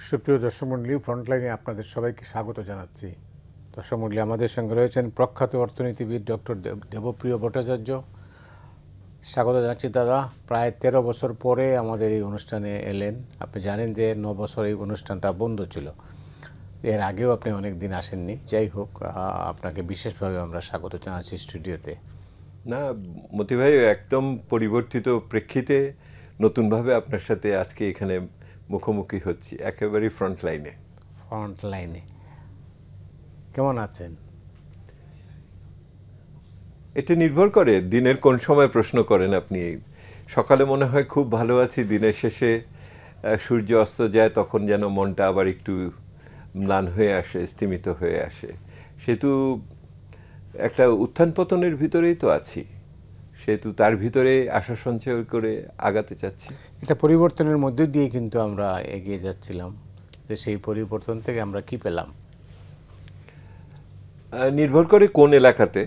সুপ্রিয় দর্শক মণ্ডলী, ফ্রন্টলাইনে আপনাদের সবাইকে স্বাগত জানাচ্ছি। দর্শক মণ্ডলী, আমাদের সঙ্গে রয়েছেন প্রখ্যাত অর্থনীতিবিদ ডক্টর দেবপ্রিয় ভট্টাচার্য। স্বাগত জানাচ্ছি দাদা। প্রায় 13 বছর পরে আমাদের এই অনুষ্ঠানে এলেন। আপনি জানেন যে 9 বছর এই অনুষ্ঠানটা বন্ধ ছিল, এর আগেও আপনি অনেক দিন আসেননি। যাই হোক, আপনাকে বিশেষভাবে আমরা স্বাগত জানাচ্ছি স্টুডিওতে। না মতি ভাই, একদম পরিবর্তিত প্রেক্ষিতে নতুনভাবে আপনার সাথে আজকে এখানে মুখোমুখি হচ্ছি, একেবারেই ফ্রন্টলাইনে। কেমন আছেন? এটা নির্ভর করে দিনের কোন সময় প্রশ্ন করেন আপনি। সকালে মনে হয় খুব ভালো আছি, দিনের শেষে সূর্য অস্ত যায়, তখন যেন মনটা আবার একটু ম্লান হয়ে আসে, স্তিমিত হয়ে আসে। সেহেতু একটা উত্থান পতনের ভিতরেই তো আছি, সেহেতু তার ভিতরে আশা সঞ্চয় করে আগাতে চাচ্ছি। এটা পরিবর্তনের মধ্যে দিয়ে কিন্তু আমরা এগিয়ে যাচ্ছিলাম, যে সেই পরিবর্তন থেকে আমরা কি পেলাম? নির্ভর করে কোন এলাকাতে।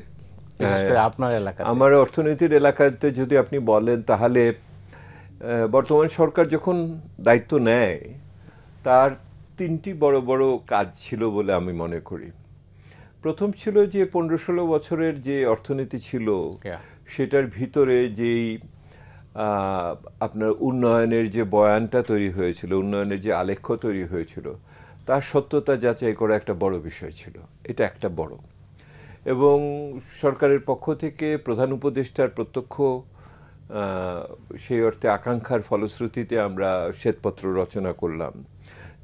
বিশেষ করে আপনার এলাকাতে। আমার অর্থনীতির এলাকাতে যদি আপনি বলেন, তাহলে বর্তমান সরকার যখন দায়িত্ব নেয়, তার 3টি বড় বড় কাজ ছিল বলে আমি মনে করি। প্রথম ছিল যে 15-16 বছরের যে অর্থনীতি ছিল, সেটার ভিতরে যেই আপনার উন্নয়নের যে বয়ানটা তৈরি হয়েছিল, উন্নয়নের যে আলেখ্য তৈরি হয়েছিল, তার সত্যতা যাচাই করা একটা বড় বিষয় ছিল। এটা একটা বড়, এবং সরকারের পক্ষ থেকে প্রধান উপদেষ্টার প্রত্যক্ষ সেই অর্থে আকাঙ্ক্ষার ফলশ্রুতিতে আমরা শ্বেতপত্র রচনা করলাম,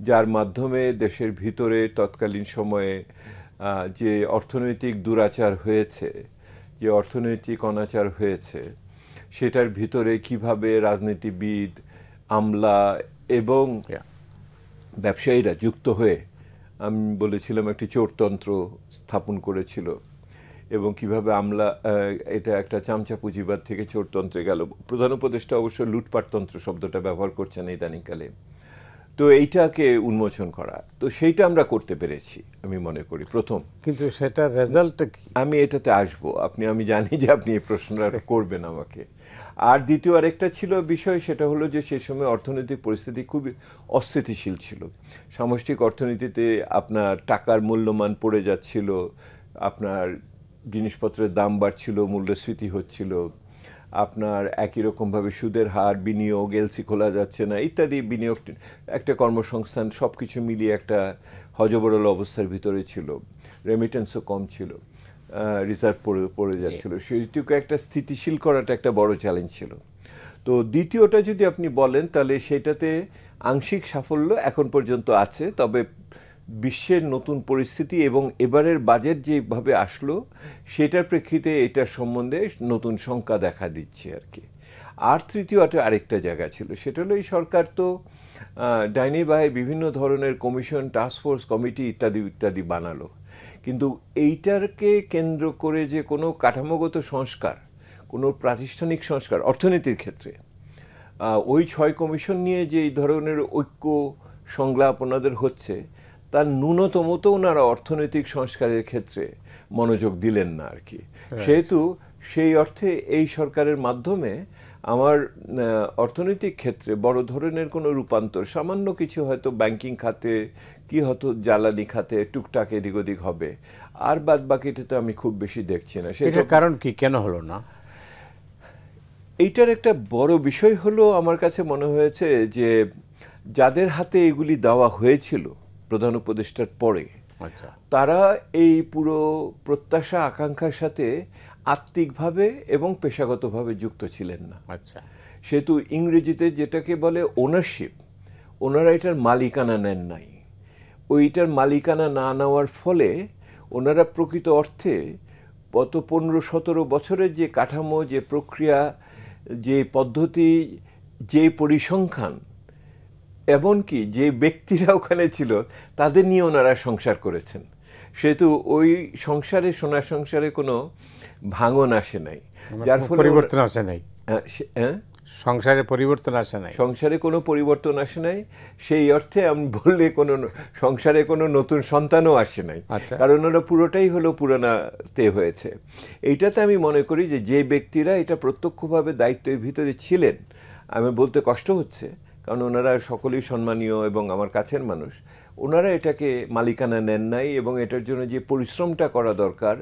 যার মাধ্যমে দেশের ভিতরে তৎকালীন সময়ে যে অর্থনৈতিক দুরাচার হয়েছে, যে অর্থনৈতিক অনাচার হয়েছে, সেটার ভিতরে কিভাবে রাজনীতিবিদ, আমলা এবং ব্যবসায়ীরা যুক্ত হয়ে, আমি বলেছিলাম, একটি চোরতন্ত্র স্থাপন করেছিল, এবং কিভাবে আমলা এটা একটা চামচা পুঁজিবাদ থেকে চোরতন্ত্রে গেল। প্রধান উপদেষ্টা অবশ্য লুটপাটতন্ত্র শব্দটা ব্যবহার করছেন ইদানিংকালে। তো এইটাকে উন্মোচন করা, তো সেইটা আমরা করতে পেরেছি আমি মনে করি প্রথম। কিন্তু সেটার রেজাল্টটা কি? আমি এটাতে আসবো, আমি জানি যে আপনি এই প্রশ্নটা করবেন আমাকে। আর দ্বিতীয় আরেকটা ছিল বিষয়, সেটা হলো যে সেই সময় অর্থনৈতিক পরিস্থিতি খুবই অস্থিতিশীল ছিল। সামষ্টিক অর্থনীতিতে আপনার টাকার মূল্যমান পড়ে যাচ্ছিল, আপনার জিনিসপত্রের দাম বাড়ছিল, মূল্যস্ফীতি হচ্ছিল, আপনার একই রকমভাবে সুদের হার, বিনিয়োগ, এলসি খোলা যাচ্ছে না ইত্যাদি, বিনিয়োগ, একটা কর্মসংস্থান, সব কিছু মিলিয়ে একটা হজবরল অবস্থার ভিতরে ছিল। রেমিটেন্সও কম ছিল, রিজার্ভ পড়ে যাচ্ছিল। সেইটুকু একটা স্থিতিশীল করাটা একটা বড় চ্যালেঞ্জ ছিল। তো দ্বিতীয়টা যদি আপনি বলেন, তাহলে সেটাতে আংশিক সাফল্য এখন পর্যন্ত আছে, তবে বিশ্বের নতুন পরিস্থিতি এবং এবারের বাজেট যেভাবে আসলো, সেটার প্রেক্ষিতে এটার সম্বন্ধে নতুন শঙ্কা দেখা দিচ্ছে আর কি। আর তৃতীয়টা আরেকটা জায়গা ছিল, সেটা হলো এই সরকার তো ডাইনি বাই বিভিন্ন ধরনের কমিশন, টাস্কফোর্স, কমিটি ইত্যাদি ইত্যাদি বানালো, কিন্তু এইটাকে কেন্দ্র করে যে কোনো কাঠামোগত সংস্কার, কোনো প্রাতিষ্ঠানিক সংস্কার অর্থনীতির ক্ষেত্রে, ওই 6 কমিশন নিয়ে যে এই ধরনের ঐক্য সংলাপ ওনাদের হচ্ছে, তার ন্যূনতম তো ওনারা অর্থনৈতিক সংস্কারের ক্ষেত্রে মনোযোগ দিলেন না আর কি। সেহেতু সেই অর্থে এই সরকারের মাধ্যমে আমার অর্থনৈতিক ক্ষেত্রে বড় ধরনের কোনো রূপান্তর, সামান্য কিছু হয়তো ব্যাংকিং খাতে, কি হয়তো জ্বালানি খাতে টুকটাক এদিক ওদিক হবে, আর বাদ বাকিটাতে আমি খুব বেশি দেখছি না। সেটার কারণ কি, কেন হলো না? এইটার একটা বড় বিষয় হলো, আমার কাছে মনে হয়েছে যে যাদের হাতে এগুলি দেওয়া হয়েছিল প্রধান উপদেষ্টার পরে, তারা এই পুরো প্রত্যাশা আকাঙ্ক্ষার সাথে আত্মিকভাবে এবং পেশাগতভাবে যুক্ত ছিলেন না। সেহেতু ইংরেজিতে যেটাকে বলে ওনারশিপ, ওনারা এটার মালিকানা নেন নাই। ওইটার মালিকানা না নেওয়ার ফলে ওনারা প্রকৃত অর্থে গত 15-17 বছরের যে কাঠামো, যে প্রক্রিয়া, যে পদ্ধতি, যে পরিসংখ্যান, এমনকি যে ব্যক্তিরা ওখানে ছিল তাদের নিয়ে ওনারা সংসার করেছেন। সেহেতু ওই সংসারে, সোনার সংসারে কোনো ভাঙন আসে নাই, যার ফলে পরিবর্তন আসে নাই। সংসারে পরিবর্তন আসে নাই, সংসারে কোনো পরিবর্তন আসে নাই। সেই অর্থে আমি বললে কোনো সংসারে কোনো নতুন সন্তানও আসে নাই, কারণ ওরা পুরোটাই হলো পুরানাতে হয়েছে। এইটাতে আমি মনে করি যে যে ব্যক্তিরা এটা প্রত্যক্ষভাবে দায়িত্বের ভিতরে ছিলেন, আমি বলতে কষ্ট হচ্ছে কারণ ওনারা সকলেই সম্মানীয় এবং আমার কাছের মানুষ, ওনারা এটাকে মালিকানা নেন নাই এবং এটার জন্য যে পরিশ্রমটা করা দরকার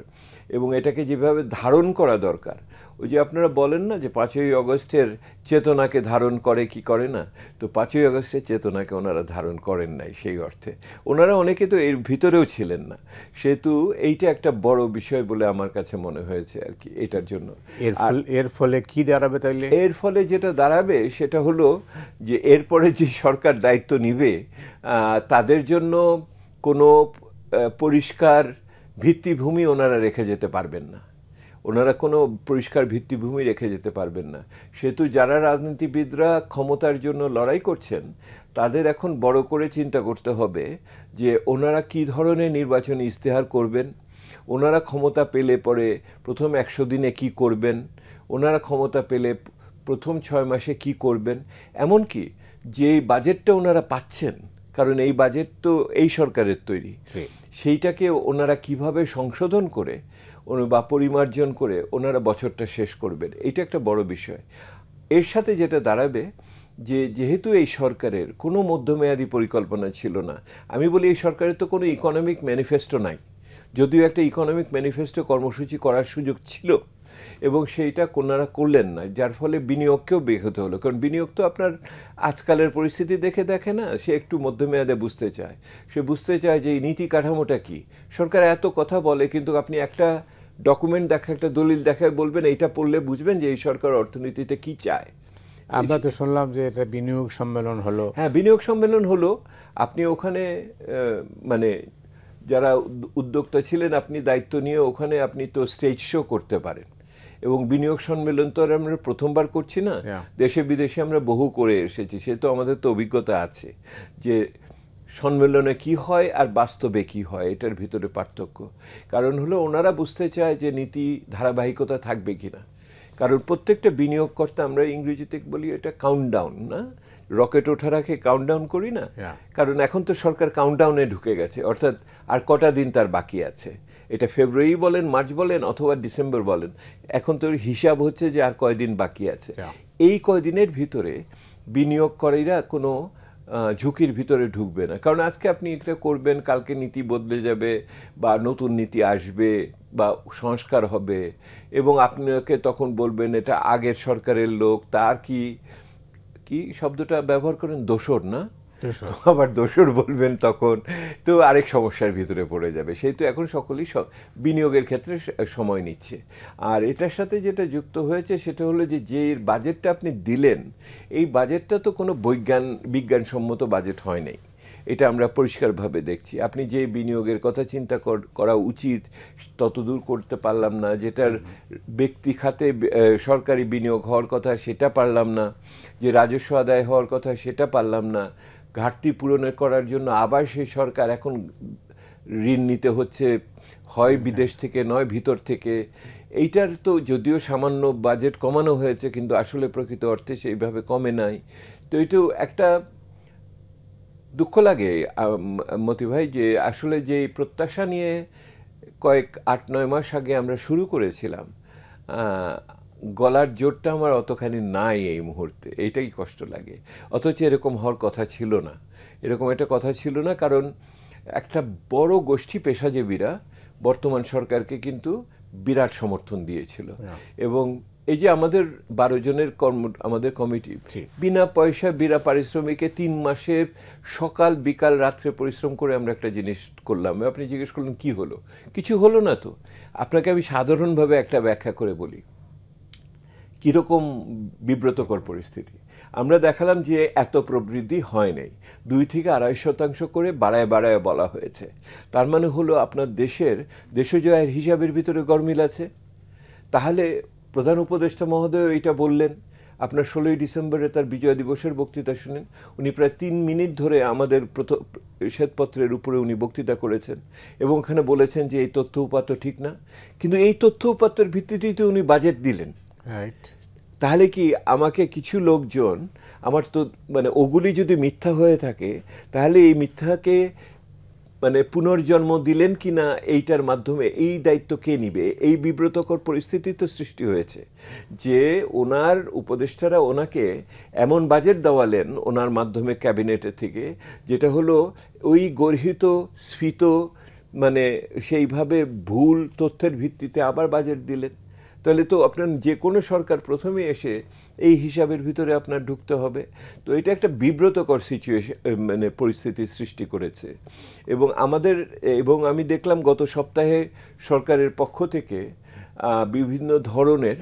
এবং এটাকে যেভাবে ধারণ করা দরকার, ওই যে আপনারা বলেন না যে 5ই আগস্টের চেতনাকে ধারণ করে কি করে না, তো 5ই আগস্টের চেতনাকে ওনারা ধারণ করেন নাই। সেই অর্থে ওনারা অনেকে তো এর ভিতরেও ছিলেন না, সেহেতু এইটা একটা বড় বিষয় বলে আমার কাছে মনে হয়েছে আর কি এটার জন্য। এর ফলে কি দাঁড়াবে তাইলে? এর ফলে যেটা দাঁড়াবে সেটা হলো যে এরপরে যে সরকার দায়িত্ব নিবে তাদের জন্য কোনো পরিষ্কার ভিত্তিভূমি ওনারা রেখে যেতে পারবেন না, ওনারা কোনো পরিষ্কার ভিত্তিভূমি রেখে যেতে পারবেন না। সেহেতু যারা রাজনীতিবিদরা ক্ষমতার জন্য লড়াই করছেন তাদের এখন বড় করে চিন্তা করতে হবে যে ওনারা কী ধরনের নির্বাচনী ইস্তেহার করবেন, ওনারা ক্ষমতা পেলে পরে প্রথম 100 দিনে কি করবেন, ওনারা ক্ষমতা পেলে প্রথম 6 মাসে কি করবেন, এমনকি যে বাজেটটা ওনারা পাচ্ছেন, কারণ এই বাজেট তো এই সরকারের তৈরি, সেইটাকে ওনারা কিভাবে সংশোধন করে বা পরিমার্জন করে ওনারা বছরটা শেষ করবেন, এটা একটা বড় বিষয়। এর সাথে যেটা দাঁড়াবে যে যেহেতু এই সরকারের কোনো মধ্যমেয়াদী পরিকল্পনা ছিল না, আমি বলি এই সরকারের তো কোনো ইকোনমিক ম্যানিফেস্টো নাই, যদিও একটা ইকোনমিক ম্যানিফেস্টো কর্মসূচি করার সুযোগ ছিল এবং সেইটা ওনারা করলেন না, যার ফলে বিনিয়োগকেও ব্যাহত হলো। কারণ বিনিয়োগ তো আপনার আজকালের পরিস্থিতি দেখে না, সে একটু মধ্যমেয়াদে বুঝতে চায়, সে বুঝতে চায় যে এই নীতি কাঠামোটা কি। সরকার এত কথা বলে কিন্তু আপনি একটা ডকুমেন্ট দেখা, একটা দলিল দেখায় বলবেন এইটা পড়লে বুঝবেন যে এই সরকার অর্থনীতিতে কি চায়। আমরা তো শুনলাম যে এটা বিনিয়োগ সম্মেলন হলো। হ্যাঁ, বিনিয়োগ সম্মেলন হলো, আপনি ওখানে মানে যারা উদ্যোক্তা ছিলেন আপনি দায়িত্ব নিয়ে ওখানে আপনি তো স্টেজ শো করতে পারেন, এবং বিনিয়োগ সম্মেলন তো আর আমরা প্রথমবার করছি না, দেশে বিদেশে আমরা বহু করে এসেছি, সে তো আমাদের তো অভিজ্ঞতা আছে যে সম্মেলনে কি হয় আর বাস্তবে কি হয়, এটার ভিতরে পার্থক্য। কারণ হলো ওনারা বুঝতে চায় যে নীতি ধারাবাহিকতা থাকবে কিনা, কারণ প্রত্যেকটা বিনিয়োগকর্তা, আমরা ইংরেজিতে বলি এটা কাউন্টডাউন, না রকেট ওঠার আগে কাউন্টডাউন করি না, কারণ এখন তো সরকার কাউন্টডাউনে ঢুকে গেছে, অর্থাৎ আর কটা দিন তার বাকি আছে, এটা ফেব্রুয়ারি বলেন, মার্চ বলেন অথবা ডিসেম্বর বলেন, এখন তো হিসাব হচ্ছে যে আর কয়দিন বাকি আছে। এই কয়দিনের ভিতরে বিনিয়োগকারীরা কোনো ঝুঁকির ভিতরে ঢুকবে না, কারণ আজকে আপনি এটা করবেন, কালকে নীতি বদলে যাবে বা নতুন নীতি আসবে বা সংস্কার হবে, এবং আপনাকে তখন বলবেন এটা আগের সরকারের লোক, তার কি কি শব্দটা ব্যবহার করেন, দোসর না, আবার দোসর বলবেন তখন, তো আরেক সমস্যার ভিতরে পড়ে যাবে। সেই তো এখন সকলেই বিনিয়োগের ক্ষেত্রে সময় নিচ্ছে। আর এটার সাথে যেটা যুক্ত হয়েছে সেটা হলো যে বাজেটটা আপনি দিলেন, এই বাজেটটা তো কোনো বিজ্ঞানসম্মত বাজেট হয় নাই, এটা আমরা পরিষ্কারভাবে দেখছি। আপনি যে বিনিয়োগের কথা চিন্তা করা উচিত ততদূর করতে পারলাম না, যেটার ব্যক্তি খাতে সরকারি বিনিয়োগ হওয়ার কথা সেটা পারলাম না, যে রাজস্ব আদায় হওয়ার কথা সেটা পারলাম না, ঘাটতি পূরণের করার জন্য আবার সেই সরকার এখন ঋণ নিতে হচ্ছে, হয় বিদেশ থেকে নয় ভিতর থেকে। এইটার তো যদিও সামান্য বাজেট কমানো হয়েছে কিন্তু আসলে প্রকৃত অর্থে সেইভাবে কমে নাই। তো এইটা একটা দুঃখ লাগে মতি ভাই, যে আসলে যে প্রত্যাশা নিয়ে 8-9 মাস আগে আমরা শুরু করেছিলাম, গলার জোরটা আমার অতখানি নাই এই মুহূর্তে, এইটাই কষ্ট লাগে। অথচ এরকম হওয়ার কথা ছিল না, এরকম একটা কথা ছিল না, কারণ একটা বড় গোষ্ঠী পেশাজীবীরা বর্তমান সরকারকে কিন্তু বিরাট সমর্থন দিয়েছিল, এবং এই যে আমাদের 12 জনের আমাদের কমিটি বিনা পয়সা বিনা পারিশ্রমিকে 3 মাসে সকাল বিকাল রাত্রে পরিশ্রম করে আমরা একটা জিনিস করলাম। আপনি জিজ্ঞেস করলেন কি হলো, কিছু হলো না তো। আপনাকে আমি সাধারণভাবে একটা ব্যাখ্যা করে বলি কীরকম বিব্রতকর পরিস্থিতি। আমরা দেখালাম যে এত প্রবৃদ্ধি হয় নাই, 2-2.5% করে বাড়ায় বাড়ায় বলা হয়েছে। তার মানে হলো আপনার দেশজ আয়ের হিসাবের ভিতরে গরমিল আছে। তাহলে প্রধান উপদেষ্টা মহোদয় এটা বললেন, আপনার 16ই ডিসেম্বরে তার বিজয় দিবসের বক্তৃতা শুনেন, উনি প্রায় 3 মিনিট ধরে আমাদের শ্বেতপত্রের উপরে উনি বক্তৃতা করেছেন এবং ওখানে বলেছেন যে এই তথ্য উপাত্ত ঠিক না, কিন্তু এই তথ্য উপাত্তের ভিত্তিতেই তো উনি বাজেট দিলেন। তাহলে কি আমাকে কিছু লোকজন, আমার তো মানে ওগুলি যদি মিথ্যা হয়ে থাকে তাহলে এই মিথ্যাকে মানে পুনর্জন্ম দিলেন কিনা এইটার মাধ্যমে এই দায়িত্ব কে নিবে, এই বিব্রতকর পরিস্থিতি তো সৃষ্টি হয়েছে যে ওনার উপদেষ্টারা ওনাকে এমন বাজেট দেওয়ালেন ওনার মাধ্যমে ক্যাবিনেটে থেকে, যেটা হলো ওই গর্হিত স্ফীত মানে সেইভাবে ভুল তথ্যের ভিত্তিতে আবার বাজেট দিলেন। তাহলে তো আপনার যে কোনো সরকার প্রথমে এসে এই হিসাবের ভিতরে আপনার ঢুকতে হবে। তো এটা একটা বিব্রতকর সিচুয়েশন মানে পরিস্থিতির সৃষ্টি করেছে। এবং আমি দেখলাম গত সপ্তাহে সরকারের পক্ষ থেকে বিভিন্ন ধরনের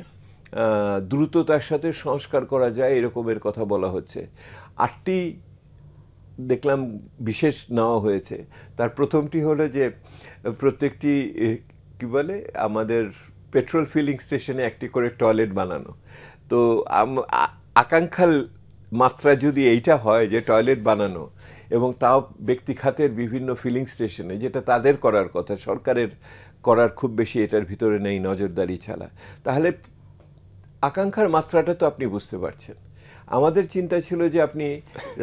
দ্রুততার সাথে সংস্কার করা যায় এরকমের কথা বলা হচ্ছে। 8টি দেখলাম বিশেষ নেওয়া হয়েছে। তার প্রথমটি হলো যে প্রত্যেকটি কি বলে আমাদের পেট্রোল ফিলিং স্টেশনে একটি করে টয়লেট বানানো। তো আকাঙ্ক্ষার মাত্রা যদি এইটা হয় যে টয়লেট বানানো, এবং তাও ব্যক্তি খাতের বিভিন্ন ফিলিং স্টেশনে, যেটা তাদের করার কথা, সরকারের করার খুব বেশি এটার ভিতরে নেই নজরদারি ছাড়া, তাহলে আকাঙ্ক্ষার মাত্রাটা তো আপনি বুঝতে পারছেন। আমাদের চিন্তা ছিল যে আপনি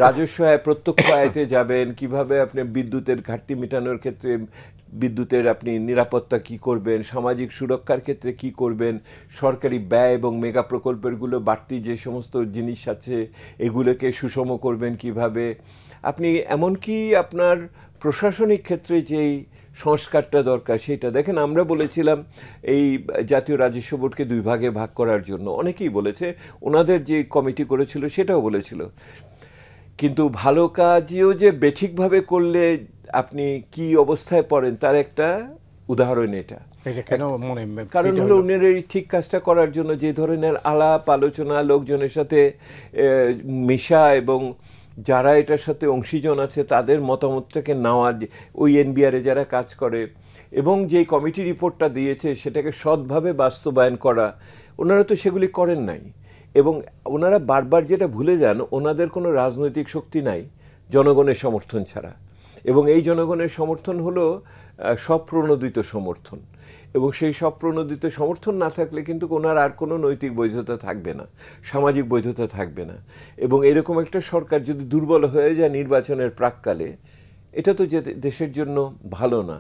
রাজস্ব আয় প্রত্যক্ষ আয়তে যাবেন, কিভাবে আপনি বিদ্যুতের ঘাটতি মেটানোর ক্ষেত্রে বিদ্যুতের আপনি নিরাপত্তা কি করবেন, সামাজিক সুরক্ষার ক্ষেত্রে কি করবেন, সরকারি ব্যয় এবং মেগা প্রকল্পেরগুলো বাড়তি যে সমস্ত জিনিস আছে এগুলোকে সুষম করবেন কিভাবে, আপনি এমনকি আপনার প্রশাসনিক ক্ষেত্রে যেই সংস্কারটা দরকার সেটা দেখেন। আমরা বলেছিলাম এই জাতীয় রাজস্ব বোর্ডকে 2 ভাগে ভাগ করার জন্য, অনেকেই বলেছে, ওনাদের যে কমিটি করেছিল সেটাও বলেছিল, কিন্তু ভালো কাজও যে বেঠিকভাবে করলে আপনি কি অবস্থায় পড়েন তার একটা উদাহরণ এটা। কারণ হলো উনার এই ঠিক কাজটা করার জন্য যে ধরনের আলাপ আলোচনা, লোকজনের সাথে মেশা এবং যারা এটার সাথে অংশীজন আছে তাদের মতামতটাকে নেওয়া, ওই এনবিআরে যারা কাজ করে এবং যেই কমিটি রিপোর্টটা দিয়েছে সেটাকে সৎভাবে বাস্তবায়ন করা, ওনারা তো সেগুলি করেন নাই। এবং ওনারা বারবার যেটা ভুলে যান, ওনাদের কোনো রাজনৈতিক শক্তি নাই জনগণের সমর্থন ছাড়া, এবং এই জনগণের সমর্থন হলো স্বপ্রণোদিত সমর্থন, এবং সেই স্বপ্রণোদিত সমর্থন না থাকলে কিন্তু ওনার আর কোনো নৈতিক বৈধতা থাকবে না, সামাজিক বৈধতা থাকবে না। এবং এরকম একটা সরকার যদি দুর্বল হয়ে যায় নির্বাচনের প্রাককালে, এটা তো যে দেশের জন্য ভালো না।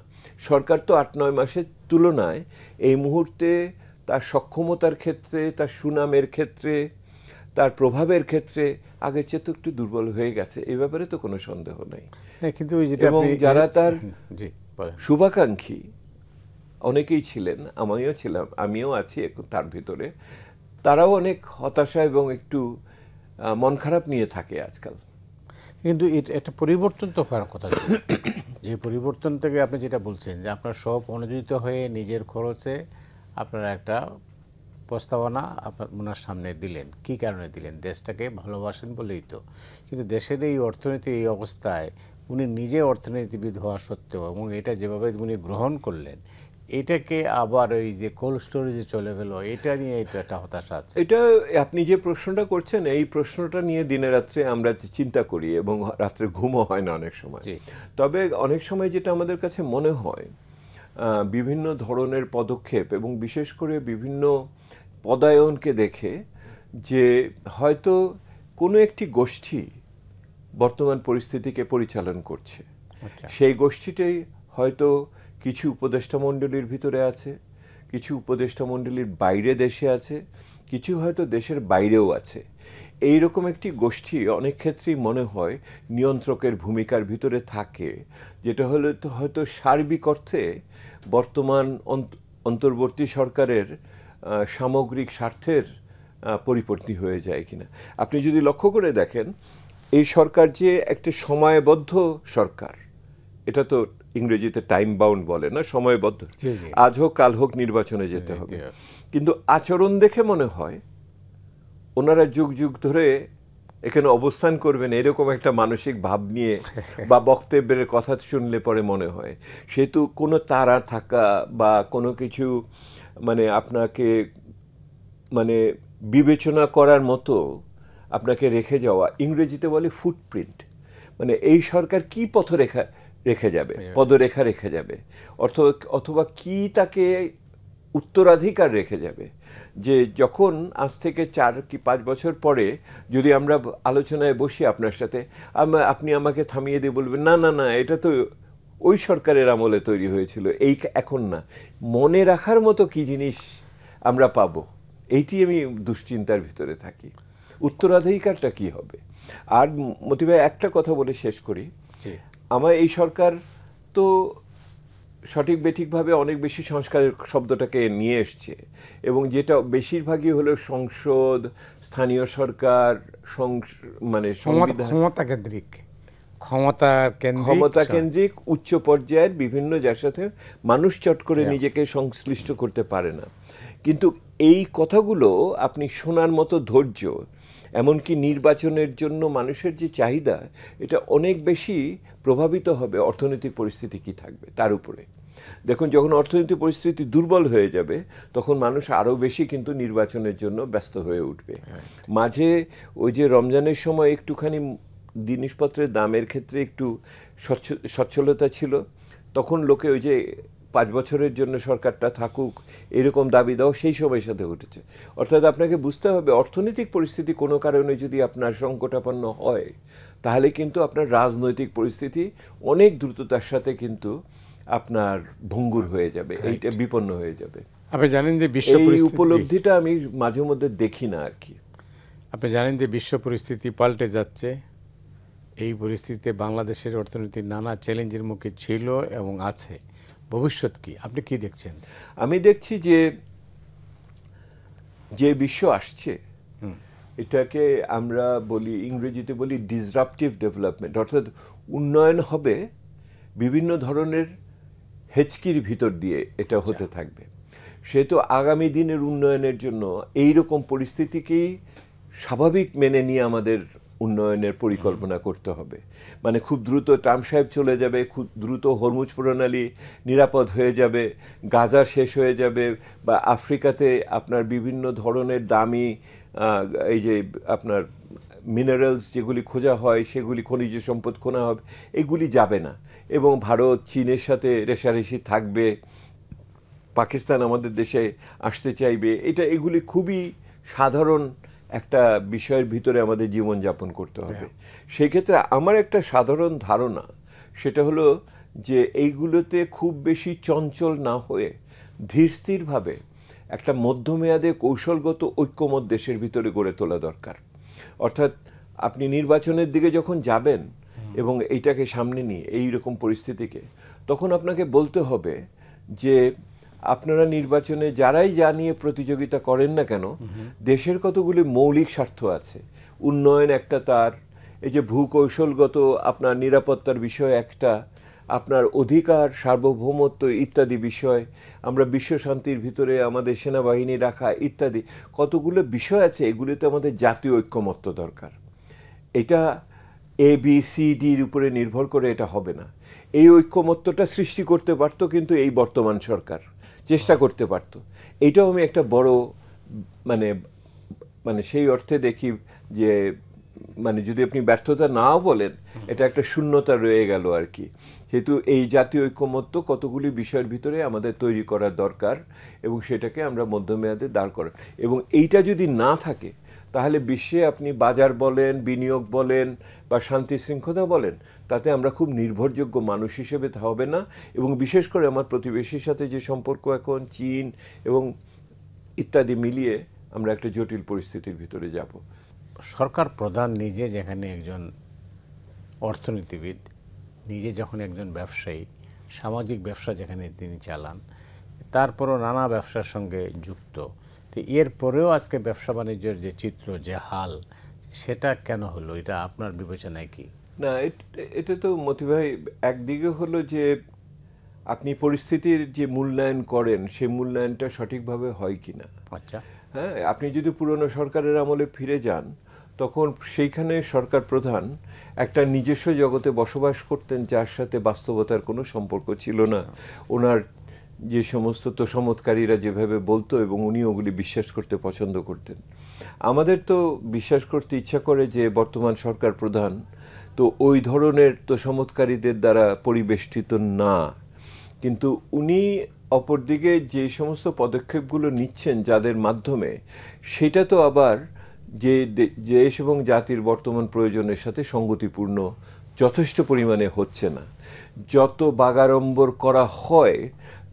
সরকার তো 8-9 মাসের তুলনায় এই মুহূর্তে তার সক্ষমতার ক্ষেত্রে, তার সুনামের ক্ষেত্রে, তার প্রভাবের ক্ষেত্রে আগের চেয়ে তো একটু দুর্বল হয়ে গেছে, এ ব্যাপারে তো কোনো সন্দেহ নেই। কিন্তু এবং যারা তার শুভাকাঙ্ক্ষী অনেকেই ছিলেন, আমিও ছিলাম, আমিও আছি তার ভিতরে, তারাও অনেক হতাশা এবং একটু মন খারাপ নিয়ে থাকে আজকাল। কিন্তু একটা পরিবর্তন তো হওয়ার কথা ছিল, যে পরিবর্তন থেকে আপনি যেটা বলছেন যে আপনার সব অনুযোজিত হয়ে নিজের খরচে আপনারা একটা প্রস্তাবনা আপনার ওনার সামনে দিলেন। কি কারণে দিলেন? দেশটাকে ভালোবাসেন বলেই তো। কিন্তু দেশের এই অর্থনীতি এই অবস্থায় উনি নিজে অর্থনীতিবিদ হওয়া সত্ত্বেও, এবং এটা যেভাবে উনি গ্রহণ করলেন, এটাকে আবার ওই যে কোল্ড স্টোরেজে চলে গেল, এটা নিয়ে এটা একটা হতাশা আছে। এটা আপনি যে প্রশ্নটা করছেন, এই প্রশ্নটা নিয়ে দিনে রাত্রে আমরা চিন্তা করি এবং রাত্রে ঘুমও হয় না অনেক সময়। তবে অনেক সময় যেটা আমাদের কাছে মনে হয়, বিভিন্ন ধরনের পদক্ষেপ এবং বিশেষ করে বিভিন্ন পদায়নকে দেখে, যে হয়তো কোনো একটি গোষ্ঠী বর্তমান পরিস্থিতিকে পরিচালন করছে। সেই গোষ্ঠীটাই হয়তো কিছু উপদেষ্টা মণ্ডলীর ভিতরে আছে, কিছু উপদেষ্টা মণ্ডলীর বাইরে দেশে আছে, কিছু হয়তো দেশের বাইরেও আছে। এই রকম একটি গোষ্ঠী অনেক ক্ষেত্রেই মনে হয় নিয়ন্ত্রকের ভূমিকার ভিতরে থাকে, যেটা হলো তো হয়তো সার্বিক অর্থে বর্তমান অন্তর্বর্তী সরকারের সামগ্রিক স্বার্থের পরিপন্থী হয়ে যায় কিনা। আপনি যদি লক্ষ্য করে দেখেন, এই সরকার যে একটা সময়বদ্ধ সরকার, এটা তো ইংরেজিতে টাইম বাউন্ড বলে না, সময়বদ্ধ, আজ হোক কাল হোক নির্বাচনে যেতে হবে, কিন্তু আচরণ দেখে মনে হয় ওনারা যুগ যুগ ধরে এখানে অবস্থান করবেন এরকম একটা মানসিক ভাব নিয়ে, বা বক্তব্যের কথা শুনলে পরে মনে হয় সেহেতু কোনো তাড়া থাকা বা কোনো কিছু মানে আপনাকে মানে বিবেচনা করার মতো আপনাকে রেখে যাওয়া, ইংরেজিতে বলে ফুটপ্রিন্ট, মানে এই সরকার কি পথরেখা রেখে যাবে, পদরেখা রেখে যাবে, অথবা কি তাকে উত্তরাধিকার রেখে যাবে, যে যখন আজ থেকে 4 কি 5 বছর পরে যদি আমরা আলোচনায় বসি আপনার সাথে, আপনি আমাকে থামিয়ে দিয়ে বলবেন না না না এটা তো ওই সরকারের আমলে তৈরি হয়েছিল, এই এখন না। মনে রাখার মতো কি জিনিস আমরা পাবো, এইটি আমি দুশ্চিন্তার ভিতরে থাকি। উত্তরাধিকারটা কি হবে? আর মতি ভাই, একটা কথা বলে শেষ করি। আমার এই সরকার তো সঠিক বেঠিকভাবে অনেক বেশি সংস্কারের শব্দটাকে নিয়ে এসছে, এবং যেটা বেশিরভাগই হলো সংসদ, স্থানীয় সরকার, মানে ক্ষমতা কেন্দ্রিক উচ্চ পর্যায়ের বিভিন্ন, যার সাথে মানুষ চট করে নিজেকে সংশ্লিষ্ট করতে পারে না। কিন্তু এই কথাগুলো আপনি শোনার মতো ধৈর্য, এমনকি নির্বাচনের জন্য মানুষের যে চাহিদা, এটা অনেক বেশি প্রভাবিত হবে অর্থনৈতিক পরিস্থিতি কি থাকবে তার উপরে। দেখুন, যখন অর্থনৈতিক পরিস্থিতি দুর্বল হয়ে যাবে, তখন মানুষ আরও বেশি কিন্তু নির্বাচনের জন্য ব্যস্ত হয়ে উঠবে। মাঝে ওই যে রমজানের সময় একটুখানি জিনিসপত্রের দামের ক্ষেত্রে একটু সচ্ছলতা ছিল, তখন লোকে ওই যে 5 বছরের জন্য সরকারটা থাকুক এরকম দাবি দাও সেই সময়ের সাথে উঠেছে। অর্থাৎ আপনাকে বুঝতে হবে, অর্থনৈতিক পরিস্থিতি কোনো কারণে যদি আপনার সংকটাপন্ন হয়, তাহলে কিন্তু আপনার রাজনৈতিক পরিস্থিতি অনেক দ্রুততার সাথে কিন্তু আপনার ভঙ্গুর হয়ে যাবে, এইটা বিপন্ন হয়ে যাবে। আপনি জানেন যে বিশ্ব উপলব্ধিটা আমি মাঝে মধ্যে দেখি না আর কি। আপনি জানেন যে বিশ্ব পরিস্থিতি পাল্টে যাচ্ছে। এই পরিস্থিতিতে বাংলাদেশের অর্থনীতি নানা চ্যালেঞ্জের মুখে ছিল এবং আছে। ভবিষ্যৎ কি, আপনি কি দেখছেন? আমি দেখছি যে বিশ্ব আসছে, এটাকে আমরা বলি, ইংরেজিতে বলি ডিসরাপটিভ ডেভেলপমেন্ট। অর্থাৎ উন্নয়ন হবে বিভিন্ন ধরনের হেঁচকির ভিতর দিয়ে, এটা হতে থাকবে। সে তো আগামী দিনের উন্নয়নের জন্য এই রকম পরিস্থিতিকেই স্বাভাবিক মেনে নিয়ে আমাদের উন্নয়নের পরিকল্পনা করতে হবে। মানে খুব দ্রুত ট্রাম্প সাহেব চলে যাবে, খুব দ্রুত হরমুজ প্রণালী নিরাপদ হয়ে যাবে, গাজা শেষ হয়ে যাবে, বা আফ্রিকাতে আপনার বিভিন্ন ধরনের দামি এই যে আপনার মিনারেলস যেগুলি খোঁজা হয়, সেগুলি খনিজ সম্পদ খোঁজা হবে, এগুলি যাবে না। এবং ভারত চীনের সাথে রেষারেষি থাকবে, পাকিস্তান আমাদের দেশে আসতে চাইবে, এগুলি খুবই সাধারণ একটা বিষয়ের ভিতরে আমাদের জীবনযাপন করতে হবে। সেই ক্ষেত্রে আমার একটা সাধারণ ধারণা, সেটা হলো যে এইগুলোতে খুব বেশি চঞ্চল না হয়ে ধীরস্থিরভাবে একটা মধ্যমেয়াদে কৌশলগত ঐক্যমত দেশের ভিতরে গড়ে তোলা দরকার। অর্থাৎ আপনি নির্বাচনের দিকে যখন যাবেন এবং এইটাকে সামনে নিয়ে এই রকম পরিস্থিতিকে, তখন আপনাকে বলতে হবে যে আপনারা নির্বাচনে যারাই যা নিয়ে প্রতিযোগিতা করেন না কেন, দেশের কতগুলি মৌলিক স্বার্থ আছে। উন্নয়ন একটা, তার এই যে ভূকৌশলগত আপনার নিরাপত্তার বিষয় একটা, আপনার অধিকার, সার্বভৌমত্ব ইত্যাদি বিষয়, আমরা বিশ্ব শান্তির ভিতরে আমাদের সেনাবাহিনী রাখা ইত্যাদি কতগুলো বিষয় আছে, এগুলিতে আমাদের জাতীয় ঐক্যমত্য দরকার। এটা ABCDর উপরে নির্ভর করে এটা হবে না। এই ঐক্যমত্যটা সৃষ্টি করতে পারতো কিন্তু এই বর্তমান সরকার চেষ্টা করতে পারতো। এইটাও আমি একটা বড় মানে সেই অর্থে দেখি যে মানে যদি আপনি ব্যর্থতা নাও বলেন, এটা একটা শূন্যতা রয়ে গেল আর কি। যেহেতু এই জাতীয় ঐক্যমত্য কতগুলি বিষয়ের ভিতরে আমাদের তৈরি করার দরকার, এবং সেটাকে আমরা মধ্যমেয়াদে দাঁড় করান। এবং এইটা যদি না থাকে, তাহলে বিশ্বে আপনি বাজার বলেন, বিনিয়োগ বলেন, বা শান্তি শৃঙ্খলা বলেন, তাতে আমরা খুব নির্ভরযোগ্য মানুষ হিসেবে হবে না। এবং বিশেষ করে আমার প্রতিবেশীর সাথে যে সম্পর্ক এখন চীন এবং ইত্যাদি মিলিয়ে আমরা একটা জটিল পরিস্থিতির ভিতরে যাব। সরকার প্রধান নিজে যেখানে একজন অর্থনীতিবিদ, নিজে যখন একজন ব্যবসায়ী, সামাজিক ব্যবসা যেখানে তিনি চালান, তারপরও নানা ব্যবসার সঙ্গে যুক্ত, তো এরপরেও আজকে ব্যবসা বাণিজ্যের যে চিত্র, যে হাল, সেটা কেন হলো? এটা আপনার বিবেচনায় কি? না, এটা তো মতি ভাই, একদিকে হলো যে আপনি পরিস্থিতির যে মূল্যায়ন করেন, সেই মূল্যায়নটা সঠিকভাবে হয় কিনা। আচ্ছা, হ্যাঁ, আপনি যদি পুরনো সরকারের আমলে ফিরে যান, তখন সেইখানে সরকার প্রধান একটা নিজস্ব জগতে বসবাস করতেন, যার সাথে বাস্তবতার কোনো সম্পর্ক ছিল না। ওনার যে সমস্ত তোষামতকারীরা যেভাবে বলতো, এবং উনি ওগুলি বিশ্বাস করতে পছন্দ করতেন। আমাদের তো বিশ্বাস করতে ইচ্ছা করে যে বর্তমান সরকার প্রধান তো ওই ধরনের তোষামতকারীদের দ্বারা পরিবেষ্টিত না, কিন্তু উনি অপরদিকে যে সমস্ত পদক্ষেপগুলো নিচ্ছেন যাদের মাধ্যমে, সেটা তো আবার যে দেশ এবং জাতির বর্তমান প্রয়োজনের সাথে সঙ্গতিপূর্ণ যথেষ্ট পরিমাণে হচ্ছে না। যত বাগাড়ম্বর করা হয়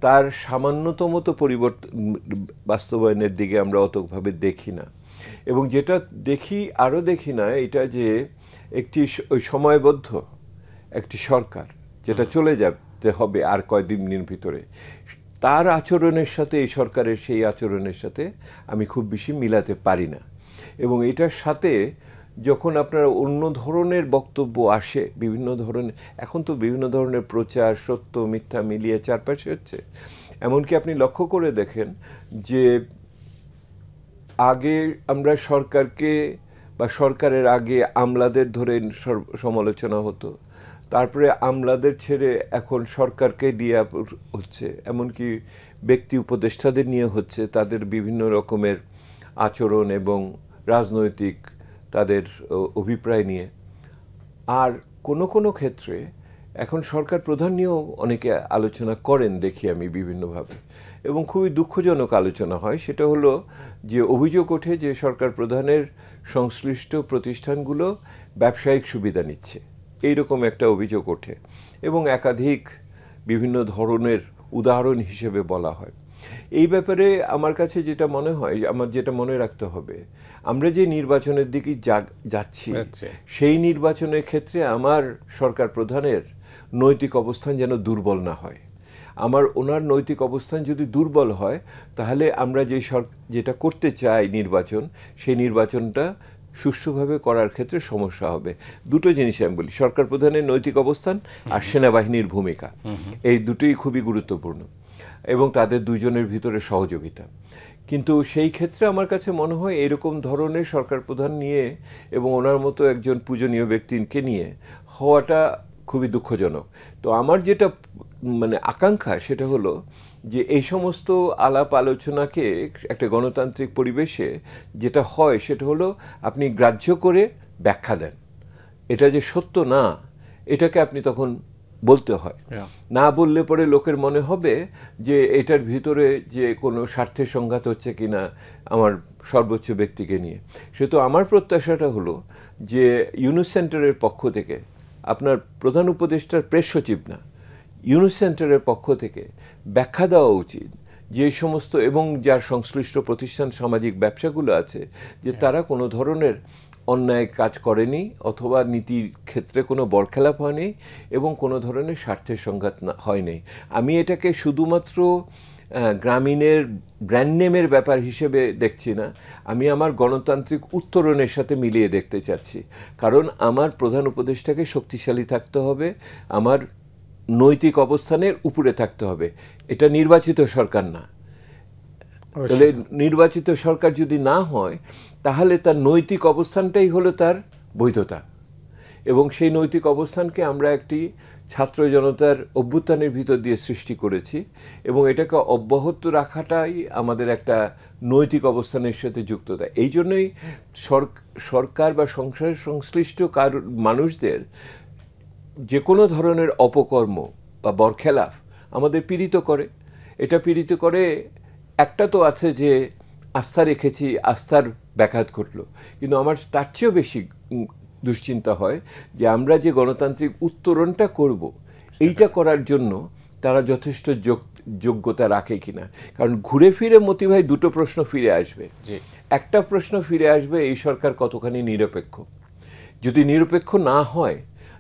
তার সামান্যতম তো পরিবর্তন বাস্তবায়নের দিকে আমরা অতভাবে দেখি না। এবং যেটা আরও দেখি না এটা যে একটি ওই সময়বদ্ধ একটি সরকার যেটা চলে যেতে হবে আর কয়েকদিনের ভিতরে, তার আচরণের সাথে এই সরকারের সেই আচরণের সাথে আমি খুব বেশি মিলাতে পারি না। এবং এটার সাথে যখন আপনার অন্য ধরনের বক্তব্য আসে, বিভিন্ন ধরনের, এখন তো বিভিন্ন ধরনের প্রচার সত্য মিথ্যা মিলিয়ে চারপাশে হচ্ছে, এমনকি আপনি লক্ষ্য করে দেখেন যে আগে আমরা সরকারকে বা সরকারের আগে আমলাদের ধরে সমালোচনা হতো, তারপরে আমলাদের ছেড়ে এখন সরকারকে দিয়ে হচ্ছে, এমনকি ব্যক্তি উপদেষ্টাদের নিয়ে হচ্ছে, তাদের বিভিন্ন রকমের আচরণ এবং রাজনৈতিক তাদের অভিপ্রায় নিয়ে। আর কোনো ক্ষেত্রে এখন সরকার প্রধান নিয়েও অনেকে আলোচনা করেন দেখি আমি বিভিন্নভাবে, এবং খুবই দুঃখজনক আলোচনা হয়। সেটা হলো যে অভিযোগ ওঠে যে সরকার প্রধানের সংশ্লিষ্ট প্রতিষ্ঠানগুলো ব্যবসায়িক সুবিধা নিচ্ছে, এইরকম একটা অভিযোগ ওঠে এবং একাধিক বিভিন্ন ধরনের উদাহরণ হিসেবে বলা হয়। এই ব্যাপারে আমার কাছে যেটা মনে হয়, আমার যেটা মনে রাখতে হবে, আমরা যে নির্বাচনের দিকে যাচ্ছি সেই নির্বাচনের ক্ষেত্রে আমার সরকার প্রধানের নৈতিক অবস্থান যেন দুর্বল না হয়। ওনার নৈতিক অবস্থান যদি দুর্বল হয় তাহলে আমরা যেটা করতে চাই নির্বাচন, সেই নির্বাচনটা সুষ্ঠুভাবে করার ক্ষেত্রে সমস্যা হবে। দুটো জিনিস আমি বলি, সরকার প্রধানের নৈতিক অবস্থান আর সেনাবাহিনীর ভূমিকা, এই দুটোই খুবই গুরুত্বপূর্ণ এবং তাদের দুজনের ভিতরে সহযোগিতা। কিন্তু সেই ক্ষেত্রে আমার কাছে মনে হয় এরকম ধরনের সরকার প্রধান নিয়ে এবং ওনার মতো একজন পূজনীয় ব্যক্তিকে নিয়ে হওয়াটা খুবই দুঃখজনক। তো আমার যেটা আকাঙ্ক্ষা সেটা হলো যে এই সমস্ত আলাপ আলোচনাকে একটা গণতান্ত্রিক পরিবেশে যেটা হয় সেটা হলো আপনি গ্রাহ্য করে ব্যাখ্যা দেন, এটা যে সত্য না এটাকে আপনি তখন বলতে হয়। না বললে পরে লোকের মনে হবে যে এটার ভিতরে যে কোনো স্বার্থের সংঘাত হচ্ছে কিনা আমার সর্বোচ্চ ব্যক্তিকে নিয়ে। সেহেতু আমার প্রত্যাশাটা হলো যে ইউনুস সেন্টারের পক্ষ থেকে, আপনার প্রধান উপদেষ্টার প্রেস সচিব না, ইউনুস সেন্টারের পক্ষ থেকে ব্যাখ্যা দেওয়া উচিত যে সমস্ত এবং যার সংশ্লিষ্ট প্রতিষ্ঠান সামাজিক ব্যবসাগুলো আছে যে তারা কোনো ধরনের অন্যায় কাজ করেনি অথবা নীতির ক্ষেত্রে কোনো বরখেলাপ হয়নি এবং কোনো ধরনের স্বার্থের সংঘাত হয়নি। আমি এটাকে শুধুমাত্র গ্রামীণের ব্র্যান্ড নেমের ব্যাপার হিসেবে দেখছি না, আমি আমার গণতান্ত্রিক উত্তরণের সাথে মিলিয়ে দেখতে চাচ্ছি। কারণ আমার প্রধান উপদেষ্টাকে শক্তিশালী থাকতে হবে, আমার নৈতিক অবস্থানের উপরে থাকতে হবে। এটা নির্বাচিত সরকার না। তাহলে নির্বাচিত সরকার যদি না হয় তাহলে তার নৈতিক অবস্থানটাই হলো তার বৈধতা, এবং সেই নৈতিক অবস্থানকে আমরা একটি ছাত্র জনতার অভ্যুত্থানের ভিতর দিয়ে সৃষ্টি করেছি এবং এটাকে অব্যাহত রাখাটাই আমাদের একটা নৈতিক অবস্থানের সাথে যুক্ততা। এই জন্যই সরকার বা সংশ্লিষ্ট মানুষদের যে কোনো ধরনের অপকর্ম বা বরখেলাপ আমাদের পীড়িত করে। এটা পীড়িত করে, একটা তো আছে যে আস্থা রেখেছি, আস্থার ব্যাঘাত ঘটল, কিন্তু আমার তার চেয়েও বেশি দুশ্চিন্তা হয় যে আমরা যে গণতান্ত্রিক উত্তরণটা করব এইটা করার জন্য তারা যথেষ্ট যোগ্যতা রাখে কিনা। কারণ ঘুরে ফিরে মতি ভাই দুটো প্রশ্ন ফিরে আসবে। একটা প্রশ্ন ফিরে আসবে, এই সরকার কতখানি নিরপেক্ষ। যদি নিরপেক্ষ না হয়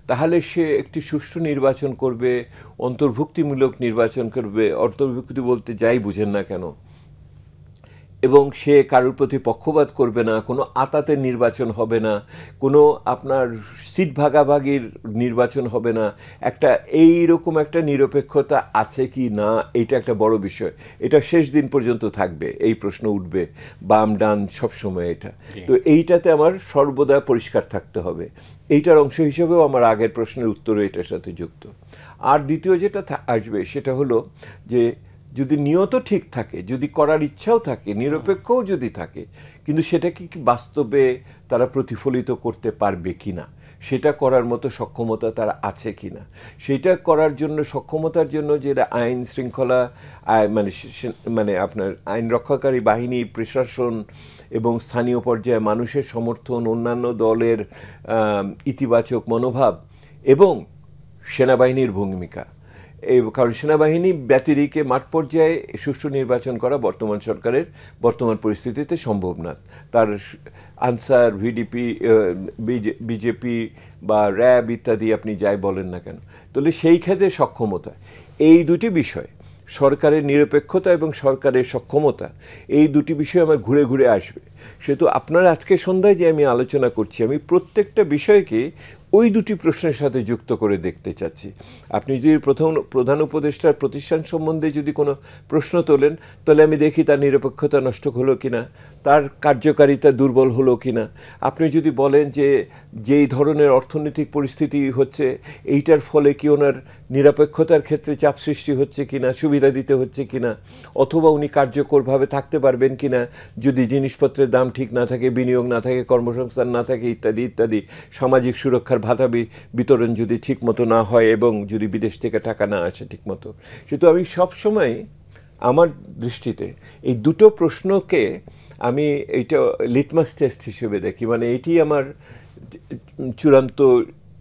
তাহলে সে একটি সুষ্ঠু নির্বাচন করবে, অন্তর্ভুক্তিমূলক নির্বাচন করবে, অন্তর্ভুক্তি বলতে যাই বুঝেন না কেন, এবং সে কারোর প্রতি পক্ষপাত করবে না, কোনো আতাতের নির্বাচন হবে না, কোনো আপনার সিট ভাগাভাগির নির্বাচন হবে না। একটা এইরকম একটা নিরপেক্ষতা আছে কি না এইটা একটা বড় বিষয়। এটা শেষ দিন পর্যন্ত থাকবে, এই প্রশ্ন উঠবে, বাম ডান সবসময় এটা। তো এইটাতে আমার সর্বদা পরিষ্কার থাকতে হবে। এইটার অংশ হিসেবেও আমার আগের প্রশ্নের উত্তরও এটার সাথে যুক্ত। আর দ্বিতীয় যেটা আসবে সেটা হলো যে যদি নিয়ত ঠিক থাকে, যদি করার ইচ্ছাও থাকে, নিরপেক্ষও যদি থাকে, কিন্তু সেটা কি বাস্তবে তারা প্রতিফলিত করতে পারবে কিনা, সেটা করার মতো সক্ষমতা তারা আছে কিনা, সেটা করার জন্য সক্ষমতার জন্য যে আইন শৃঙ্খলা মানে আপনার আইন রক্ষাকারী বাহিনী, প্রশাসন এবং স্থানীয় পর্যায়ে মানুষের সমর্থন, অন্যান্য দলের ইতিবাচক মনোভাব এবং সেনাবাহিনীর ভূমিকা। এই কারণ সেনাবাহিনী ব্যতিরিকে মাঠ পর্যায়ে সুষ্ঠু নির্বাচন করা বর্তমান সরকারের বর্তমান পরিস্থিতিতে সম্ভব না। তার আনসার, ভিডিপি, বিজেপি বা র্যাব ইত্যাদি আপনি যাই বলেন না কেন, তাহলে সেই ক্ষেত্রে সক্ষমতা, এই দুটি বিষয়, সরকারের নিরপেক্ষতা এবং সরকারের সক্ষমতা, এই দুটি বিষয় আমার ঘুরে ঘুরে আসবে। সেহেতু আপনার আজকে সন্ধ্যায় যে আমি আলোচনা করছি, আমি প্রত্যেকটা বিষয়কে ওই দুটি প্রশ্নের সাথে যুক্ত করে দেখতে চাচ্ছি। আপনি যদি প্রধান উপদেষ্টার প্রতিষ্ঠান সম্বন্ধে যদি কোনো প্রশ্ন তোলেন, তাহলে আমি দেখি তার নিরপেক্ষতা নষ্ট হলো কিনা, তার কার্যকারিতা দুর্বল হলো কিনা। আপনি যদি বলেন যে যেই ধরনের অর্থনৈতিক পরিস্থিতি হচ্ছে, এইটার ফলে কি ওনার নিরপেক্ষতার ক্ষেত্রে চাপ সৃষ্টি হচ্ছে কিনা, সুবিধা দিতে হচ্ছে কিনা, অথবা উনি কার্যকরভাবে থাকতে পারবেন কিনা যদি জিনিসপত্রের দাম ঠিক না থাকে, বিনিয়োগ না থাকে, কর্মসংস্থান না থাকে, ইত্যাদি ইত্যাদি, সামাজিক সুরক্ষার ভাতা বিতরণ যদি ঠিক মতো না হয় এবং যদি বিদেশ থেকে টাকা না আসে ঠিক মতো। সেহেতু আমি সবসময় আমার দৃষ্টিতে এই দুটো প্রশ্নকে আমি এইটা লিটমাস টেস্ট হিসেবে দেখি, মানে এটি আমার চূড়ান্ত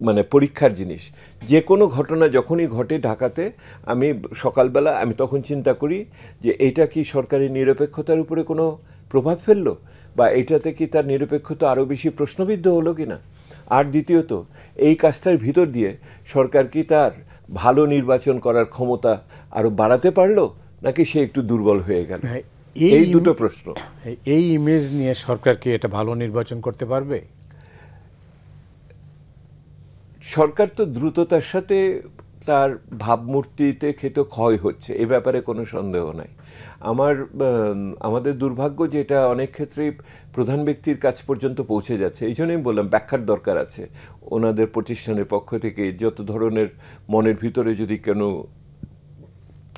মানে পরীক্ষার জিনিস। যে কোনো ঘটনা যখনই ঘটে ঢাকাতে, আমি সকালবেলা আমি তখন চিন্তা করি যে এইটা কি সরকারি নিরপেক্ষতার উপরে কোনো প্রভাব ফেললো, বা এটাতে কি তার নিরপেক্ষতা আরও বেশি প্রশ্নবিদ্ধ হলো কি না। আর দ্বিতীয়ত, এই কাজটার ভিতর দিয়ে সরকার কি তার ভালো নির্বাচন করার ক্ষমতা আরও বাড়াতে পারলো, নাকি সে একটু দুর্বল হয়ে গেল। এই দুটো প্রশ্ন। এই ইমেজ নিয়ে সরকার কি এটা ভালো নির্বাচন করতে পারবে? সরকার তো দ্রুততার সাথে তার ভাবমূর্তিতে ক্ষয় হচ্ছে, এ ব্যাপারে কোনো সন্দেহ নাই। আমাদের দুর্ভাগ্য যে এটা অনেক ক্ষেত্রেই প্রধান ব্যক্তির কাছ পর্যন্ত পৌঁছে যাচ্ছে। এই জন্যই বললাম ব্যাখ্যার দরকার আছে ওনাদের প্রতিষ্ঠানের পক্ষ থেকে। যত ধরনের মনের ভিতরে যদি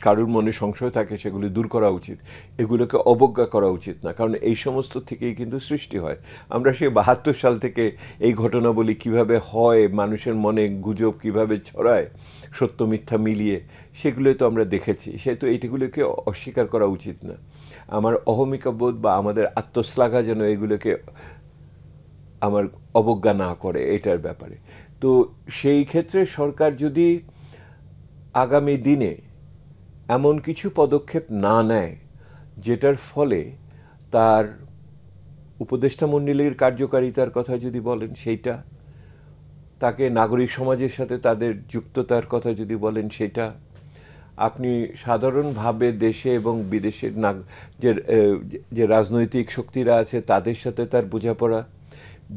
কারুর মনে সংশয় থাকে, সেগুলি দূর করা উচিত, এগুলোকে অবজ্ঞা করা উচিত না, কারণ এই সমস্ত থেকেই কিন্তু সৃষ্টি হয়। আমরা সেই ৭২ সাল থেকে এই ঘটনাবলী কিভাবে হয়, মানুষের মনে গুজব কিভাবে ছড়ায় সত্য মিথ্যা মিলিয়ে, সেগুলো তো আমরা দেখেছি। সেহেতু এইগুলোকে অস্বীকার করা উচিত না। আমার অহমিকাবোধ বা আমাদের আত্মশ্লাঘা যেন এগুলোকে আমার অবজ্ঞা না করে এটার ব্যাপারে। তো সেই ক্ষেত্রে সরকার যদি আগামী দিনে এমন কিছু পদক্ষেপ না নেয় যেটার ফলে তার উপদেষ্টা মণ্ডলীর কার্যকারিতার কথা যদি বলেন সেইটা, তাকে নাগরিক সমাজের সাথে তাদের যুক্ততার কথা যদি বলেন সেটা, আপনি সাধারণভাবে দেশে এবং বিদেশের যে রাজনৈতিক শক্তিরা আছে তাদের সাথে তার বোঝাপড়া,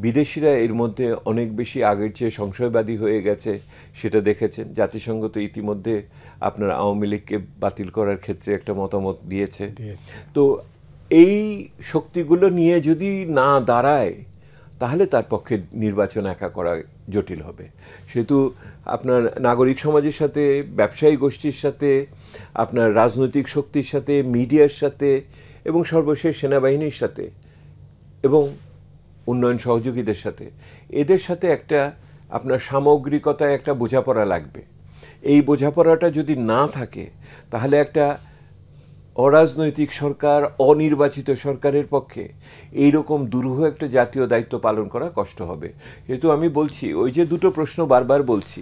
বিদেশিরা এর মধ্যে অনেক বেশি আগের চেয়ে সংশয়বাদী হয়ে গেছে, সেটা দেখেছেন। জাতিসংঘ তো ইতিমধ্যে আপনার আওয়ামী লীগকে বাতিল করার ক্ষেত্রে একটা মতামত দিয়েছে। তো এই শক্তিগুলো নিয়ে যদি না দাঁড়ায়, তাহলে তার পক্ষে নির্বাচন একা করা জটিল হবে। সেহেতু আপনার নাগরিক সমাজের সাথে, ব্যবসায়ী গোষ্ঠীর সাথে, আপনার রাজনৈতিক শক্তির সাথে, মিডিয়ার সাথে, এবং সর্বশেষ সেনাবাহিনীর সাথে এবং উন্নয়ন সহযোগীদের সাথে, এদের সাথে একটা আপনার সামগ্রিকতায় একটা বোঝাপড়া লাগবে। এই বোঝাপড়াটা যদি না থাকে, তাহলে একটা অরাজনৈতিক সরকার, অনির্বাচিত সরকারের পক্ষে এইরকম দুরূহ একটা জাতীয় দায়িত্ব পালন করা কষ্ট হবে। যেহেতু আমি বলছি, ওই যে দুটো প্রশ্ন বারবার বলছি,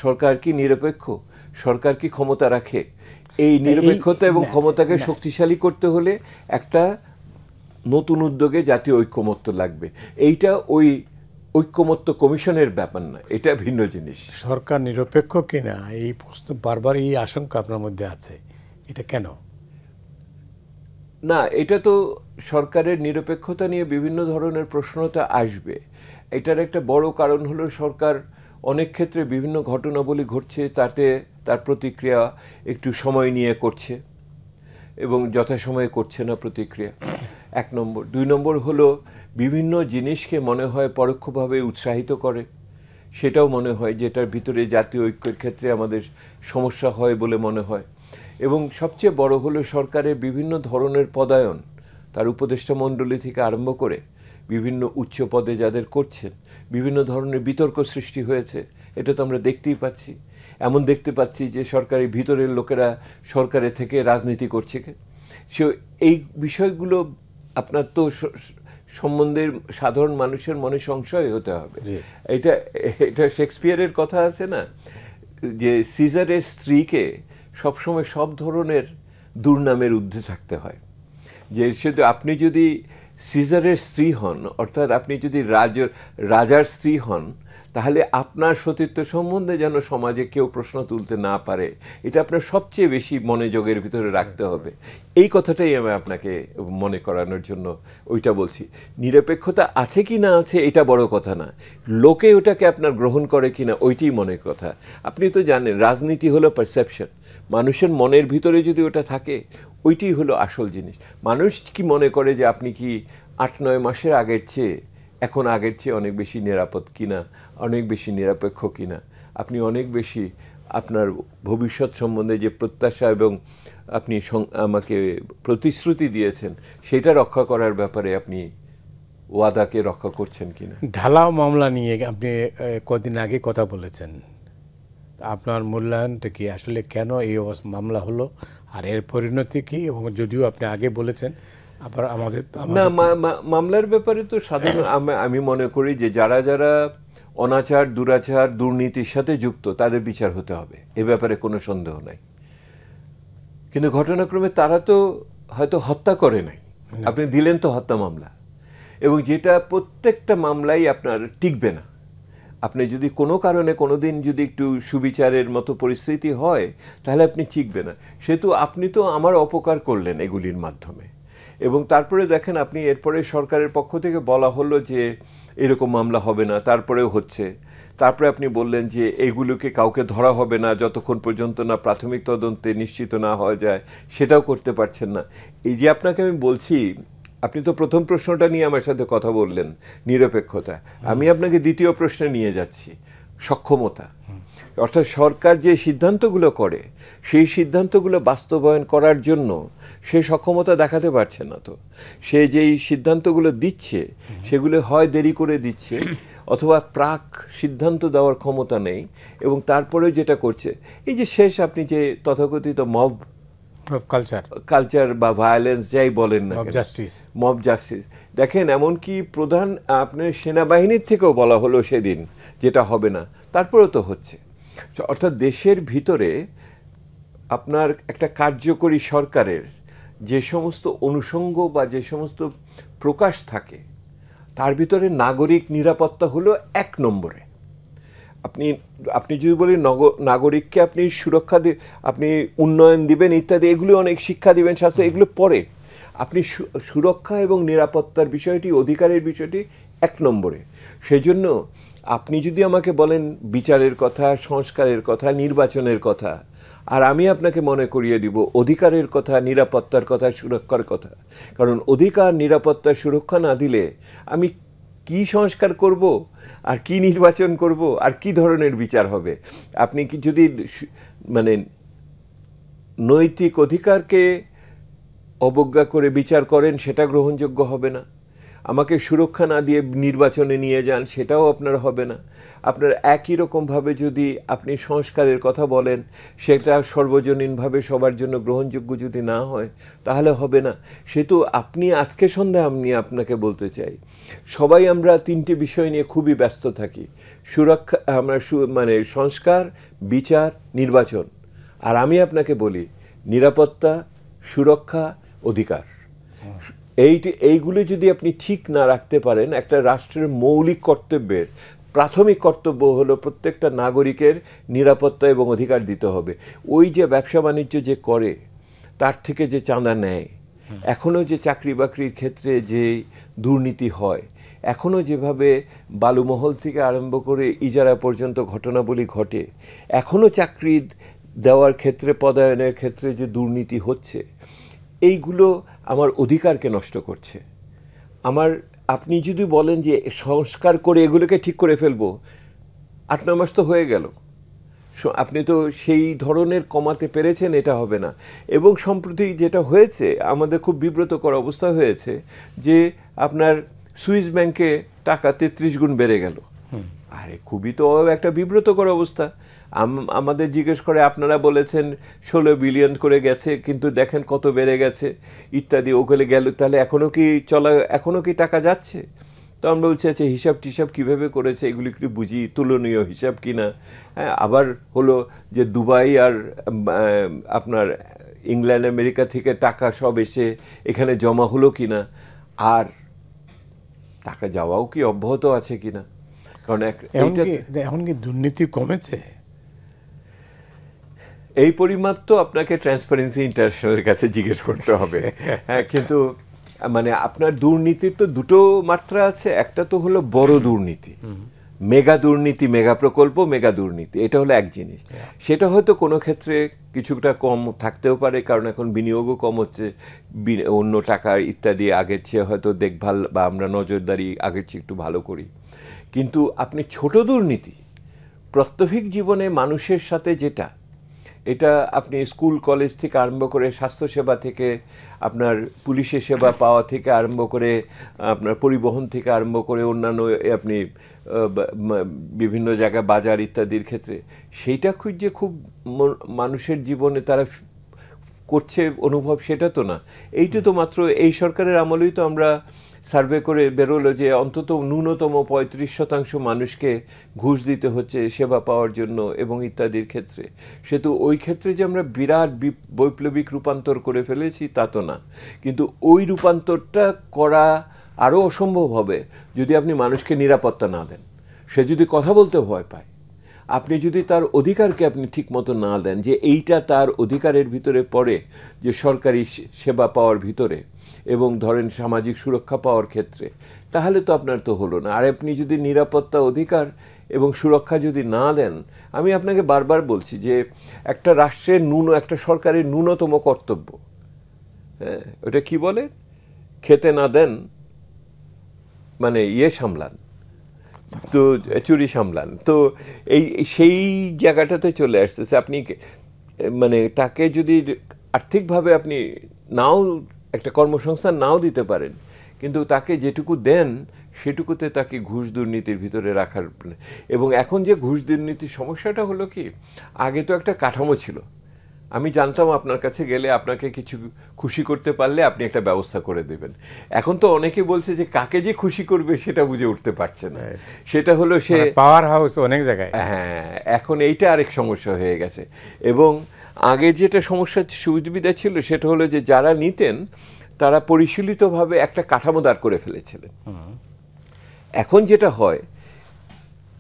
সরকার কি নিরপেক্ষ, সরকার কি ক্ষমতা রাখে, এই নিরপেক্ষতা এবং ক্ষমতাকে শক্তিশালী করতে হলে একটা নতুন উদ্যোগে জাতীয় ঐক্যমত্য লাগবে। এইটা ওই ঐক্যমত্য কমিশনের ব্যাপার না, এটা ভিন্ন জিনিস। সরকার নিরপেক্ষ কিনা এই প্রশ্ন বারবার, এই আশঙ্কা আপনার মধ্যে আছে, এটা কেন? না, এটা তো সরকারের নিরপেক্ষতা নিয়ে বিভিন্ন ধরনের প্রশ্নতা আসবে। এটার একটা বড় কারণ হলো সরকার অনেক ক্ষেত্রে বিভিন্ন ঘটনাবলী ঘটছে, তাতে তার প্রতিক্রিয়া একটু সময় নিয়ে করছে এবং যথাসময়ে করছে না প্রতিক্রিয়া, ১ নম্বর। ২ নম্বর হলো বিভিন্ন জিনিসকে মনে হয় পরোক্ষভাবে উৎসাহিত করে, সেটাও মনে হয় যেটার ভিতরে জাতীয় ঐক্যের ক্ষেত্রে আমাদের সমস্যা হয় বলে মনে হয়। এবং সবচেয়ে বড় হলো সরকারের বিভিন্ন ধরনের পদায়ন, তার উপদেষ্টা মণ্ডলী থেকে আরম্ভ করে বিভিন্ন উচ্চ পদে যাদের করছেন, বিভিন্ন ধরনের বিতর্ক সৃষ্টি হয়েছে। এটা তো আমরা দেখতেই পাচ্ছি। এমন দেখতে পাচ্ছি যে সরকারের ভিতরের লোকেরা সরকারের থেকে রাজনীতি করছে। সে এই বিষয়গুলো আপনার তো সম্বন্ধে সাধারণ মানুষের মনে সংশয় হতে হবে। এটা শেক্সপিয়ারের কথা আছে না, যে সিজারের স্ত্রীকে সবসময় সব ধরনের দুর্নামের ঊর্ধ্বে থাকতে হয়। যে শুধু আপনি যদি সিজারের স্ত্রী হন, অর্থাৎ আপনি যদি রাজার স্ত্রী হন, তাহলে আপনার সতীত্ব সম্বন্ধে যেন সমাজে কেউ প্রশ্ন তুলতে না পারে, এটা আপনার সবচেয়ে বেশি মনোযোগের ভিতরে রাখতে হবে। এই কথাটাই আমি আপনাকে মনে করানোর জন্য ওইটা বলছি। নিরপেক্ষতা আছে কি না আছে এটা বড় কথা না, লোকে ওটাকে আপনার গ্রহণ করে কি না ওইটাই মনের কথা। আপনি তো জানেন রাজনীতি হলো পারসেপশন, মানুষের মনের ভিতরে যদি ওটা থাকে ওইটাই হলো আসল জিনিস। মানুষ কি মনে করে যে আপনি কি 8-9 মাসের আগের চেয়ে এখন আগের চেয়ে অনেক বেশি নিরাপদ কিনা, অনেক বেশি নিরপেক্ষ কিনা, আপনি অনেক বেশি আপনার ভবিষ্যৎ সম্বন্ধে যে প্রত্যাশা এবং আপনি আমাকে প্রতিশ্রুতি দিয়েছেন সেটা রক্ষা করার ব্যাপারে আপনি ওয়াদাকে রক্ষা করছেন কিনা। ঢালাও মামলা নিয়ে আপনি কদিন আগে কথা বলেছেন, আপনার মূল্যায়নটা কি আসলে কেন এই মামলা হলো আর এর পরিণতি কি? এবং যদিও আপনি আগে বলেছেন আবার আমাদের না, মামলার ব্যাপারে তো সাধারণ আমি মনে করি যে যারা যারা অনাচার, দুরাচার, দুর্নীতির সাথে যুক্ত তাদের বিচার হতে হবে, এ ব্যাপারে কোনো সন্দেহ নাই। কিন্তু ঘটনাক্রমে তারা তো হয়তো হত্যা করে নাই, আপনি দিলেন তো হত্যা মামলা, এবং যেটা প্রত্যেকটা মামলাই আপনার টিকবে না। আপনি যদি কোনো কারণে কোনো দিন যদি একটু সুবিচারের মতো পরিস্থিতি হয় তাহলে আপনি টিকবে না। সেহেতু আপনি তো আমার অপকার করলেন এগুলির মাধ্যমে, এবং তারপরে দেখেন আপনি এরপরে সরকারের পক্ষ থেকে বলা হলো যে এরকম মামলা হবে না, তারপরেও হচ্ছে। তারপরে আপনি বললেন যে এগুলোকে কাউকে ধরা হবে না যতক্ষণ পর্যন্ত না প্রাথমিক তদন্তে নিশ্চিত না হওয়া যায়, সেটাও করতে পারছেন না। এই যে আপনাকে আমি বলছি, আপনি তো প্রথম প্রশ্নটা নিয়ে আমার সাথে কথা বললেন নিরপেক্ষতা, আমি আপনাকে দ্বিতীয় প্রশ্নে নিয়ে যাচ্ছি সক্ষমতা। অর্থাৎ সরকার যে সিদ্ধান্তগুলো করে সেই সিদ্ধান্তগুলো বাস্তবায়ন করার জন্য সে সক্ষমতা দেখাতে পারছে না। তো সে যেই সিদ্ধান্তগুলো দিচ্ছে সেগুলো হয় দেরি করে দিচ্ছে অথবা প্রাক সিদ্ধান্ত দেওয়ার ক্ষমতা নেই, এবং তারপরে যেটা করছে এই যে শেষ আপনি যে তথাকথিত মব কালচার বা ভায়োলেন্স যাই বলেন না, মব জাস্টিস, দেখেন এমনকি প্রধান আপনার সেনাবাহিনীর থেকেও বলা হলো সেদিন যেটা হবে না, তারপরেও তো হচ্ছে। অর্থাৎ দেশের ভিতরে আপনার একটা কার্যকরী সরকারের যে সমস্ত অনুষঙ্গ বা যে সমস্ত প্রকাশ থাকে তার ভিতরে নাগরিক নিরাপত্তা হলো 1 নম্বরে। আপনি যদি বলেন নাগরিককে আপনি সুরক্ষা আপনি উন্নয়ন দিবেন ইত্যাদি, এগুলো অনেক শিক্ষা দিবেন, স্বাস্থ্য, এগুলো পরে। আপনি সুরক্ষা এবং নিরাপত্তার বিষয়টি, অধিকারের বিষয়টি 1 নম্বরে। সেই জন্য আপনি যদি আমাকে বলেন বিচারের কথা, সংস্কারের কথা, নির্বাচনের কথা, আর আমি আপনাকে মনে করিয়ে দিব অধিকারের কথা, নিরাপত্তার কথা, সুরক্ষার কথা। কারণ অধিকার, নিরাপত্তা, সুরক্ষা না দিলে আমি কি সংস্কার করব, আর কি নির্বাচন করব, আর কি ধরনের বিচার হবে? আপনি কি যদি মানে নৈতিক অধিকারকে অবজ্ঞা করে বিচার করেন সেটা গ্রহণযোগ্য হবে না। আমাকে সুরক্ষা না দিয়ে নির্বাচনে নিয়ে যান সেটাও আপনার হবে না। আপনার একই রকমভাবে যদি আপনি সংস্কারের কথা বলেন সেটা সর্বজনীনভাবে সবার জন্য গ্রহণযোগ্য যদি না হয় তাহলে হবে না। সেহেতু আপনি আজকে সন্ধ্যায় আমি আপনাকে বলতে চাই, সবাই আমরা 3টে বিষয় নিয়ে খুবই ব্যস্ত থাকি, সুরক্ষা, আমরা মানে সংস্কার, বিচার, নির্বাচন। আর আমি আপনাকে বলি নিরাপত্তা, সুরক্ষা, অধিকার, এইগুলো যদি আপনি ঠিক না রাখতে পারেন, একটা রাষ্ট্রের মৌলিক কর্তব্যের প্রাথমিক কর্তব্য হলো প্রত্যেকটা নাগরিকের নিরাপত্তা এবং অধিকার দিতে হবে। ওই যে ব্যবসা বাণিজ্য যে করে তার থেকে যে চাঁদা নেয়, এখনও যে চাকরি বাকরির ক্ষেত্রে যে দুর্নীতি হয়, এখনও যেভাবে বালুমহল থেকে আরম্ভ করে ইজারা পর্যন্ত ঘটনাবলী ঘটে, এখনও চাকরি দেওয়ার ক্ষেত্রে, পদায়নের ক্ষেত্রে যে দুর্নীতি হচ্ছে, এইগুলো আমার অধিকারকে নষ্ট করছে। আপনি যদি বলেন যে সংস্কার করে এগুলোকে ঠিক করে ফেলবো, 8-9 মাস তো হয়ে গেল, আপনি তো সেই ধরনের কমাতে পেরেছেন, এটা হবে না। এবং সম্প্রতি যেটা হয়েছে আমাদের খুব বিব্রতকর অবস্থা হয়েছে যে আপনার সুইস ব্যাংকে টাকা 33 গুণ বেড়ে গেল। আরে খুবই তো একটা বিব্রতকর অবস্থা। আমাদের জিজ্ঞেস করে আপনারা বলেছেন 16 বিলিয়ন করে গেছে, কিন্তু দেখেন কত বেড়ে গেছে ইত্যাদি, ওগুলো গেল, তাহলে এখনও কি টাকা যাচ্ছে? তো আমরা বলছি আচ্ছা হিসাব টিসাব কীভাবে করেছে এগুলি একটু বুঝি, তুলনীয় হিসাব কিনা। হ্যাঁ, আবার হলো যে দুবাই আর আপনার ইংল্যান্ড আমেরিকা থেকে টাকা সব এসে এখানে জমা হলো কিনা, আর টাকা যাওয়াও কি অব্যাহত আছে কিনা। কারণ এখন কি দুর্নীতি কমেছে? এই পরিমাপ তো আপনাকে ট্রান্সপারেন্সি ইন্টারন্যাশনালের কাছে জিজ্ঞেস করতে হবে। হ্যাঁ, কিন্তু মানে আপনার দুর্নীতির তো দুটো মাত্রা আছে। একটা তো হলো বড় দুর্নীতি, মেগা দুর্নীতি, মেগা প্রকল্প, মেগা দুর্নীতি, এটা হলো এক জিনিস। সেটা হয়তো কোনো ক্ষেত্রে কিছুটা কম থাকতেও পারে, কারণ এখন বিনিয়োগও কম হচ্ছে, অন্য টাকা ইত্যাদি আগের চেয়ে হয়তো দেখভাল বা আমরা নজরদারি আগের চেয়ে একটু ভালো করি। কিন্তু আপনি ছোট দুর্নীতি, প্রাত্যহিক জীবনে মানুষের সাথে যেটা, এটা আপনি স্কুল কলেজ থেকে আরম্ভ করে স্বাস্থ্যসেবা থেকে আপনার পুলিশের সেবা পাওয়া থেকে আরম্ভ করে আপনার পরিবহন থেকে আরম্ভ করে অন্যান্য আপনি বিভিন্ন জায়গায় বাজার ইত্যাদির ক্ষেত্রে, সেইটা যে খুব মানুষের জীবনে তারা করছে অনুভব, সেটা তো না। এইটা তো মাত্র এই সরকারের আমলেই তো আমরা সার্ভে করে বেরোলো যে অন্তত ন্যূনতম 35% মানুষকে ঘুষ দিতে হচ্ছে সেবা পাওয়ার জন্য এবং ইত্যাদির ক্ষেত্রে। সে তো ওই ক্ষেত্রে যে আমরা বিরাট বৈপ্লবিক রূপান্তর করে ফেলেছি তা তো না, কিন্তু ওই রূপান্তরটা করা আরও অসম্ভব হবে যদি আপনি মানুষকে নিরাপত্তা না দেন। সে যদি কথা বলতে ভয় পায়, আপনি যদি তার অধিকারকে আপনি ঠিক মতো না দেন, যে এইটা তার অধিকারের ভিতরে পড়ে, যে সরকারি সেবা পাওয়ার ভিতরে এবং ধরেন সামাজিক সুরক্ষা পাওয়ার ক্ষেত্রে, তাহলে তো আপনার তো হলো না। আর আপনি যদি নিরাপত্তা, অধিকার এবং সুরক্ষা যদি না দেন, আমি আপনাকে বারবার বলছি যে একটা রাষ্ট্রের একটা সরকারের ন্যূনতম কর্তব্য, হ্যাঁ, ওটা কি বলে, খেতে না দেন মানে সামলান, তো চুরি সামলান। তো সেই জায়গাটাতে চলে আসতেছে। আপনি মানে তাকে যদি আর্থিকভাবে আপনি নাও একটা কর্মসংস্থান নাও দিতে পারেন, কিন্তু তাকে যেটুকু দেন সেটুকুতে তাকে ঘুষ দুর্নীতির ভিতরে রাখার। এবং এখন যে ঘুষ দুর্নীতির সমস্যাটা হলো কি, আগে তো একটা কাঠামো ছিল, আমি জানতাম আপনার কাছে গেলে আপনাকে কিছু খুশি করতে পারলে আপনি একটা ব্যবস্থা করে দেবেন। এখন তো অনেকে বলছে যে কাকে যে খুশি করবে সেটা বুঝে উঠতে পারছে না। সেটা হলো সে পাওয়ার হাউস অনেক জায়গায়। হ্যাঁ, এখন এইটা আরেক সমস্যা হয়ে গেছে। এবং আগের যেটা সমস্যা সুবিধা ছিল সেটা হলো যে যারা নিতেন তারা পরিশীলিতভাবে একটা কাঠামো দাঁড় করে ফেলেছিলেন। এখন যেটা হয়,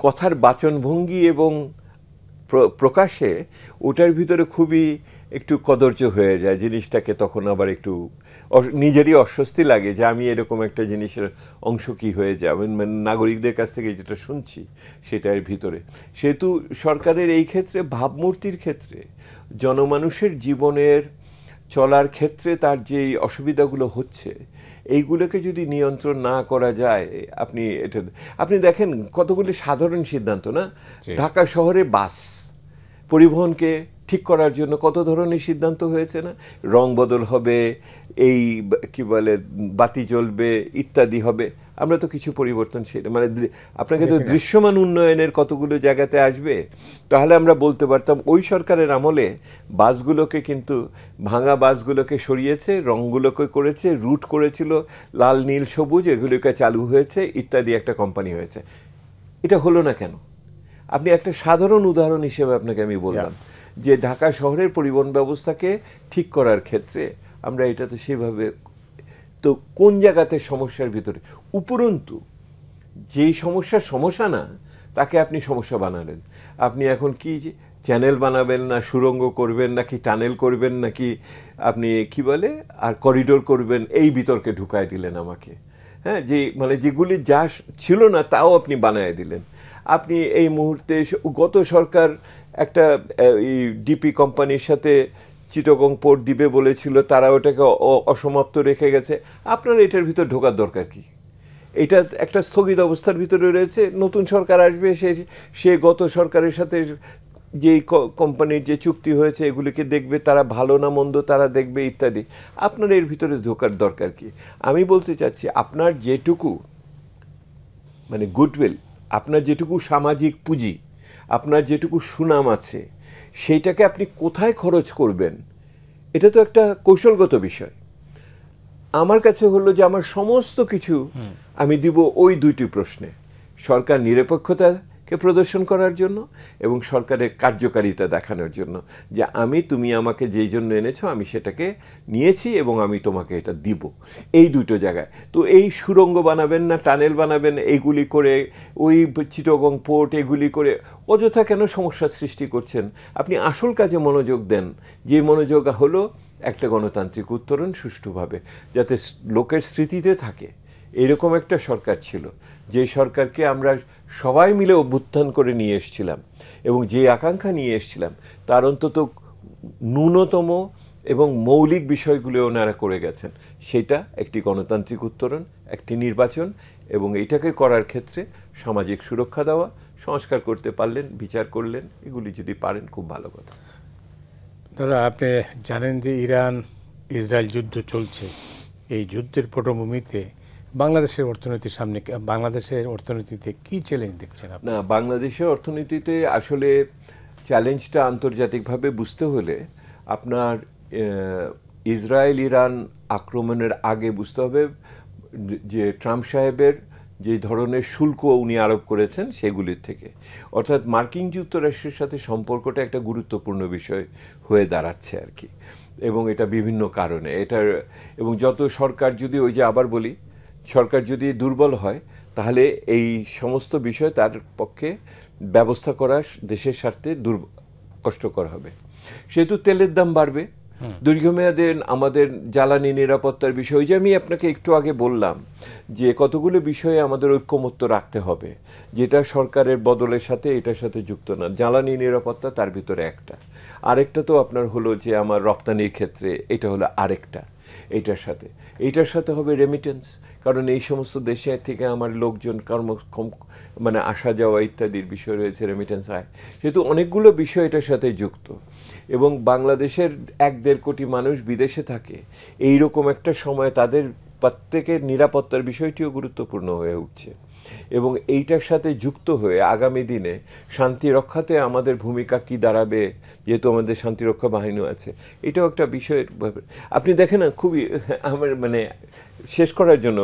কথার বাচনভঙ্গি এবং প্রকাশে ওটার ভিতরে খুবই একটু কদর্য হয়ে যায় জিনিসটাকে, তখন আবার একটু নিজেরই অস্বস্তি লাগে যে আমি এরকম একটা জিনিসের অংশ কি হয়ে যায়। মানে নাগরিকদের কাছ থেকে যেটা শুনছি সেটার ভিতরে, সেহেতু সরকারের এই ক্ষেত্রে ভাবমূর্তির ক্ষেত্রে, জনমানুষের জীবনের চলার ক্ষেত্রে তার যে অসুবিধাগুলো হচ্ছে, এইগুলোকে যদি নিয়ন্ত্রণ না করা যায়, আপনি দেখেন কতগুলি সাধারণ সিদ্ধান্ত না, ঢাকা শহরে বাস পরিবহনকে ঠিক করার জন্য কত ধরনের সিদ্ধান্ত হয়েছে না, রং বদল হবে, এই কি বলে বাতি জ্বলবে ইত্যাদি হবে। আমরা তো কিছু পরিবর্তনশীল, মানে আপনাকে তো দৃশ্যমান উন্নয়নের কতগুলো জায়গাতে আসবে, তাহলে আমরা বলতে পারতাম ওই সরকারের আমলে বাসগুলোকে কিন্তু ভাঙা বাসগুলোকে সরিয়েছে, রঙগুলোকে করেছে, রুট করেছিল লাল নীল সবুজ, এগুলোকে চালু হয়েছে ইত্যাদি, একটা কোম্পানি হয়েছে। এটা হলো না কেন? আপনি একটা সাধারণ উদাহরণ হিসেবে আপনাকে আমি বললাম যে ঢাকা শহরের পরিবহন ব্যবস্থাকে ঠিক করার ক্ষেত্রে আমরা এটা তো সেভাবে, তো কোন জায়গাতে সমস্যার ভিতরে, উপরন্তু যেই সমস্যা না তাকে আপনি সমস্যা বানালেন। আপনি এখন কি চ্যানেল বানাবেন, না সুড়ঙ্গ করবেন, নাকি টানেল করবেন, নাকি আপনি কি বলে আর করিডোর করবেন, এই বিতর্কে ঢুকায় দিলেন আমাকে। হ্যাঁ, যে মানে যেগুলি যা ছিল না তাও আপনি বানায় দিলেন। আপনি এই মুহূর্তে, গত সরকার একটা ডিপি কোম্পানির সাথে চিটাগং পোর্ট দিবে বলেছিল, তারা ওটাকে অসমাপ্ত রেখে গেছে। আপনার এটার ভিতর ঢোকার দরকার কি? এটা একটা স্থগিত অবস্থার ভিতরে রয়েছে, নতুন সরকার আসবে, সে গত সরকারের সাথে যে কোম্পানির যে চুক্তি হয়েছে এগুলিকে দেখবে, তারা ভালো না মন্দ তারা দেখবে ইত্যাদি। আপনার এর ভিতরে ঢোকার দরকার কি? আমি বলতে চাচ্ছি, আপনার যেটুকু মানে গুডউইল, আপনার যেটুকু সামাজিক পুঁজি, আপনার যেটুকু সুনাম আছে, সেইটাকে আপনি কোথায় খরচ করবেন, এটা তো একটা কৌশলগত বিষয়। আমার কাছে হলো যে আমার সমস্ত কিছু আমি দিব ওই দুইটি প্রশ্নে, সরকার নিরপেক্ষতাকে প্রদর্শন করার জন্য এবং সরকারের কার্যকারিতা দেখানোর জন্য, যে তুমি আমাকে যেই জন্য এনেছো আমি সেটাকে নিয়েছি এবং আমি তোমাকে এটা দিব, এই দুটো জায়গায়। তো এই সুড়ঙ্গ বানাবেন না টানেল বানাবেন এইগুলি করে, ওই চিটাগং পোর্ট এগুলি করে অযথা কেন সমস্যার সৃষ্টি করছেন? আপনি আসল কাজে মনোযোগ দেন, যে মনোযোগ হলো একটা গণতান্ত্রিক উত্তরণ সুষ্ঠুভাবে যাতে লোকের স্মৃতিতে থাকে। এরকম একটা সরকার ছিল, যে সরকারকে আমরা সবাই মিলে অভ্যুত্থান করে নিয়ে এসেছিলাম এবং যে আকাঙ্ক্ষা নিয়ে এসেছিলাম তার অন্তত ন্যূনতম এবং মৌলিক বিষয়গুলো ওনারা করে গেছেন। সেটা একটি গণতান্ত্রিক উত্তরণ, একটি নির্বাচন, এবং এইটাকে করার ক্ষেত্রে সামাজিক সুরক্ষা দেওয়া, সংস্কার করতে পারলেন, বিচার করলেন, এগুলি যদি পারেন খুব ভালো কথা। দাদা, আপনি জানেন যে ইরান ইসরায়েল যুদ্ধ চলছে। এই যুদ্ধের পটভূমিতে বাংলাদেশের অর্থনীতির সামনে, বাংলাদেশের অর্থনীতিতে কি চ্যালেঞ্জ দেখছেন আপনি? না, বাংলাদেশের অর্থনীতিতে আসলে চ্যালেঞ্জটা আন্তর্জাতিকভাবে বুঝতে হলে আপনার ইসরায়েল ইরান আক্রমণের আগে বুঝতে হবে যে ট্রাম্প সাহেবের যে ধরনের শুল্ক উনি আরোপ করেছেন সেগুলির থেকে, অর্থাৎ মার্কিন যুক্তরাষ্ট্রের সাথে সম্পর্কটা একটা গুরুত্বপূর্ণ বিষয় হয়ে দাঁড়াচ্ছে আর কি। এবং এটা বিভিন্ন কারণে এটার, এবং যত সরকার যদি, ওই যে আবার বলি, সরকার যদি দুর্বল হয় তাহলে এই সমস্ত বিষয় তার পক্ষে ব্যবস্থা করা দেশের স্বার্থে কষ্টকর হবে। সেহেতু তেলের দাম বাড়বে, দীর্ঘমেয়াদে আমাদের জ্বালানি নিরাপত্তার বিষয়, যে আমি আপনাকে একটু আগে বললাম যে কতগুলো বিষয়ে আমাদের ঐক্যমত্য রাখতে হবে, যেটা সরকারের বদলের সাথে এটার সাথে যুক্ত না। জ্বালানি নিরাপত্তা তার ভিতরে একটা, আরেকটা তো আপনার হলো যে আমার রপ্তানির ক্ষেত্রে এটা হলো আরেকটা, এইটার সাথে হবে রেমিটেন্স, কারণ এই সমস্ত দেশে থেকে আমার লোকজন মানে আসা যাওয়া ইত্যাদির বিষয় রয়েছে, রেমিটেন্স আয়, যেহেতু অনেকগুলো বিষয় এটার সাথে যুক্ত। এবং বাংলাদেশের 1-1.5 কোটি মানুষ বিদেশে থাকে, এই রকম একটা সময় তাদের প্রত্যেকের নিরাপত্তার বিষয়টিও গুরুত্বপূর্ণ হয়ে উঠছে। এবং এইটার সাথে যুক্ত হয়ে আগামী দিনে শান্তি রক্ষাতে আমাদের ভূমিকা কি দাঁড়াবে, যেহেতু আমাদের শান্তিরক্ষা বাহিনী আছে, এটাও একটা বিষয়ের। আপনি দেখেন না, খুবই আমার মানে শেষ করার জন্য,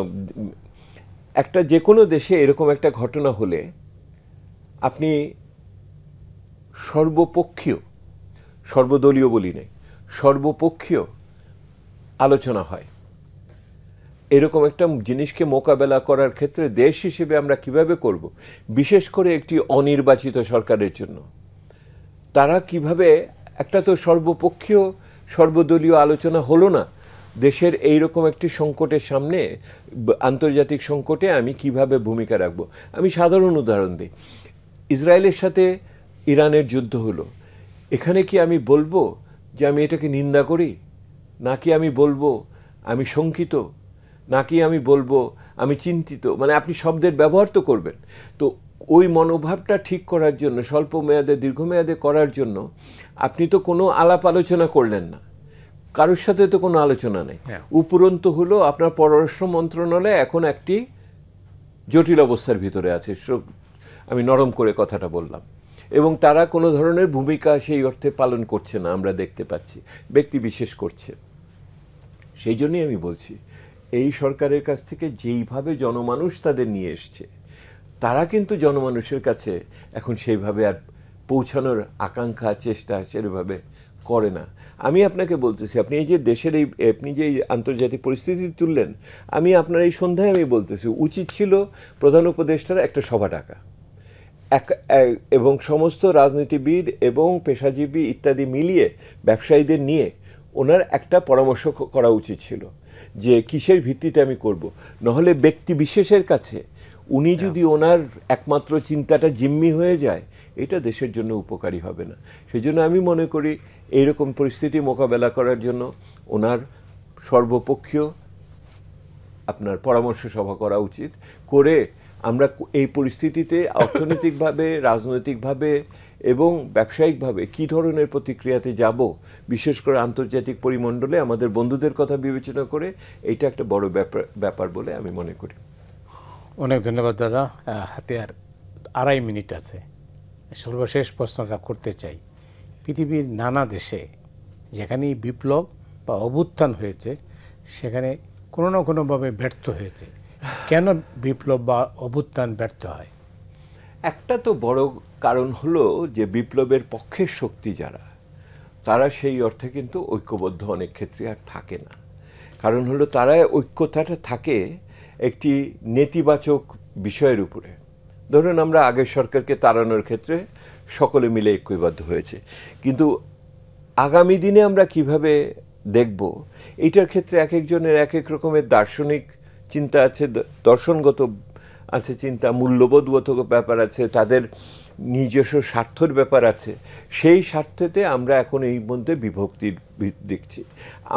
একটা যে কোনো দেশে এরকম একটা ঘটনা হলে আপনি সর্বপক্ষীয়, সর্বদলীয় বলি নাই, সর্বপক্ষীয় আলোচনা হয়। এরকম একটা জিনিসকে মোকাবেলা করার ক্ষেত্রে দেশ হিসেবে আমরা কিভাবে করব, বিশেষ করে একটি অনির্বাচিত সরকারের জন্য তারা কিভাবে, একটা তো সর্বপক্ষীয় সর্বদলীয় আলোচনা হলো না, দেশের এইরকম একটি সংকটের সামনে, আন্তর্জাতিক সংকটে আমি কিভাবে ভূমিকা রাখব। আমি সাধারণ উদাহরণ দিই, ইসরায়েলের সাথে ইরানের যুদ্ধ হলো, এখানে কি আমি বলবো যে আমি এটাকে নিন্দা করি, নাকি আমি বলবো আমি শঙ্কিত, নাকি আমি বলবো আমি চিন্তিত? মানে আপনি শব্দের ব্যবহার তো করবেন। তো ওই মনোভাবটা ঠিক করার জন্য, স্বল্প মেয়াদে দীর্ঘমেয়াদে করার জন্য আপনি তো কোনো আলাপ আলোচনা করলেন না, কারোর সাথে তো কোনো আলোচনা নেই। উপরন্তু হলো আপনার পররাষ্ট্র মন্ত্রণালয় এখন একটি জটিল অবস্থার ভিতরে আছে, আমি নরম করে কথাটা বললাম, এবং তারা কোনো ধরনের ভূমিকা সেই অর্থে পালন করছে না, আমরা দেখতে পাচ্ছি, ব্যক্তি বিশেষ করছে। সেই জন্যই আমি বলছি, এই সরকারের কাছ থেকে যেইভাবে জনমানুষ তাদের নিয়ে এসছে, তারা কিন্তু জনমানুষের কাছে এখন সেইভাবে আর পৌঁছানোর আকাঙ্ক্ষা চেষ্টা সেভাবে করে না। আমি আপনাকে বলতেছি, আপনি এই যে দেশের আপনি যে আন্তর্জাতিক পরিস্থিতি তুললেন, আমি আপনার এই সন্ধ্যায় আমি বলতেছি, উচিত ছিল প্রধান উপদেষ্টার একটা সভা ডাকা, এবং সমস্ত রাজনীতিবিদ এবং পেশাজীবী ইত্যাদি মিলিয়ে ব্যবসায়ীদের নিয়ে ওনার একটা পরামর্শ করা উচিত ছিল যে কিসের ভিত্তিতে আমি করব। নহলে ব্যক্তি বিশেষের কাছে উনি যদি ওনার একমাত্র চিন্তাটা জিম্মি হয়ে যায়, এটা দেশের জন্য উপকারী হবে না। সেই জন্য আমি মনে করি এইরকম পরিস্থিতি মোকাবেলা করার জন্য ওনার সর্বপক্ষীয় আপনার পরামর্শ সভা করা উচিত, করে আমরা এই পরিস্থিতিতে অর্থনৈতিকভাবে, রাজনৈতিকভাবে এবং ব্যবসায়িকভাবে কী ধরনের প্রতিক্রিয়াতে যাব, বিশেষ করে আন্তর্জাতিক পরিমণ্ডলে আমাদের বন্ধুদের কথা বিবেচনা করে, এটা একটা বড় ব্যাপার বলে আমি মনে করি। অনেক ধন্যবাদ দাদা। হাতে আর 2.5 মিনিট আছে। সর্বশেষ প্রশ্নটা করতে চাই, পৃথিবীর নানা দেশে যেখানেই বিপ্লব বা অভ্যুত্থান হয়েছে, সেখানে কোনো না কোনোভাবে ব্যর্থ হয়েছে। কেন বিপ্লব বা অভ্যুত্থান ব্যর্থ হয়? একটা তো বড় কারণ হলো যে বিপ্লবের পক্ষের শক্তি যারা, তারা সেই অর্থে কিন্তু ঐক্যবদ্ধ অনেক ক্ষেত্রে আর থাকে না। কারণ হলো তারা ঐক্যতাটা থাকে একটি নেতিবাচক বিষয়ের উপরে। ধরুন আমরা আগের সরকারকে তাড়ানোর ক্ষেত্রে সকলে মিলে ঐক্যবদ্ধ হয়েছে, কিন্তু আগামী দিনে আমরা কিভাবে দেখব এইটার ক্ষেত্রে এক একজনের এক এক রকমের দার্শনিক চিন্তা আছে, দর্শনগত আছে চিন্তা, মূল্যবোধগত ব্যাপার আছে, তাদের নিজস্ব স্বার্থের ব্যাপার আছে। সেই স্বার্থেতে আমরা এখন এই মধ্যে বিভক্তির দেখছি।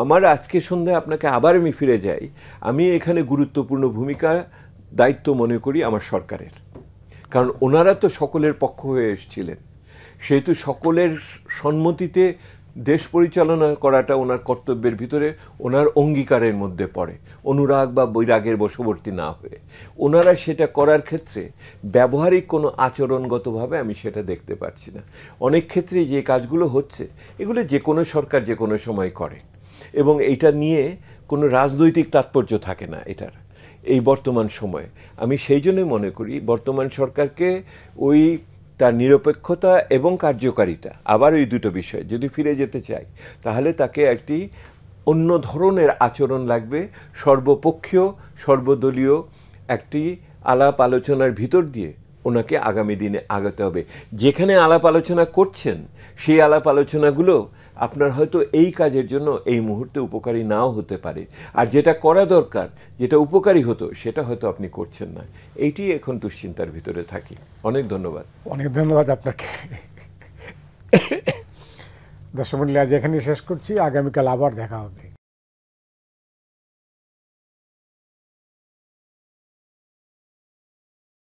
আমার আজকে সন্ধ্যায় আপনাকে আবার আমি ফিরে যাই, আমি এখানে গুরুত্বপূর্ণ ভূমিকা দায়িত্ব মনে করি আমার সরকারের, কারণ ওনারা তো সকলের পক্ষ হয়ে এসেছিলেন, সেহেতু সকলের সম্মতিতে দেশ পরিচালনা করাটা ওনার কর্তব্যের ভিতরে, ওনার অঙ্গীকারের মধ্যে পড়ে, অনুরাগ বা বৈরাগের বশবর্তী না হয়ে। ওনারা সেটা করার ক্ষেত্রে ব্যবহারিক কোনো আচরণগতভাবে আমি সেটা দেখতে পাচ্ছি না। অনেক ক্ষেত্রে যে কাজগুলো হচ্ছে এগুলো যে কোনো সরকার যে কোনো সময় করে, এবং এটা নিয়ে কোনো রাজনৈতিক তাৎপর্য থাকে না এটার এই বর্তমান সময়ে। আমি সেই জন্যই মনে করি বর্তমান সরকারকে ওই তার নিরপেক্ষতা এবং কার্যকারিতা, আবার ওই দুটো বিষয় যদি ফিরে যেতে চাই, তাহলে তাকে একটি অন্য ধরনের আচরণ লাগবে, সর্বপক্ষীয় সর্বদলীয় একটি আলাপ আলোচনার ভিতর দিয়ে ওনাকে আগামী দিনে আগাতে হবে। যেখানে আলাপ আলোচনা করছেন সেই আলাপ আলোচনাগুলো আপনার হয়তো এই কাজের জন্য এই মুহূর্তে উপকারী নাও হতে পারে, আর যেটা করা দরকার, যেটা উপকারী হতো, সেটা হয়তো আপনি করছেন না। এইটি এখন দুশ্চিন্তার ভিতরে থাকি। অনেক ধন্যবাদ। অনেক ধন্যবাদ আপনাকে। দর্শক মণ্ডলী, আজ এখানে শেষ করছি, আগামীকাল আবার দেখা হবে।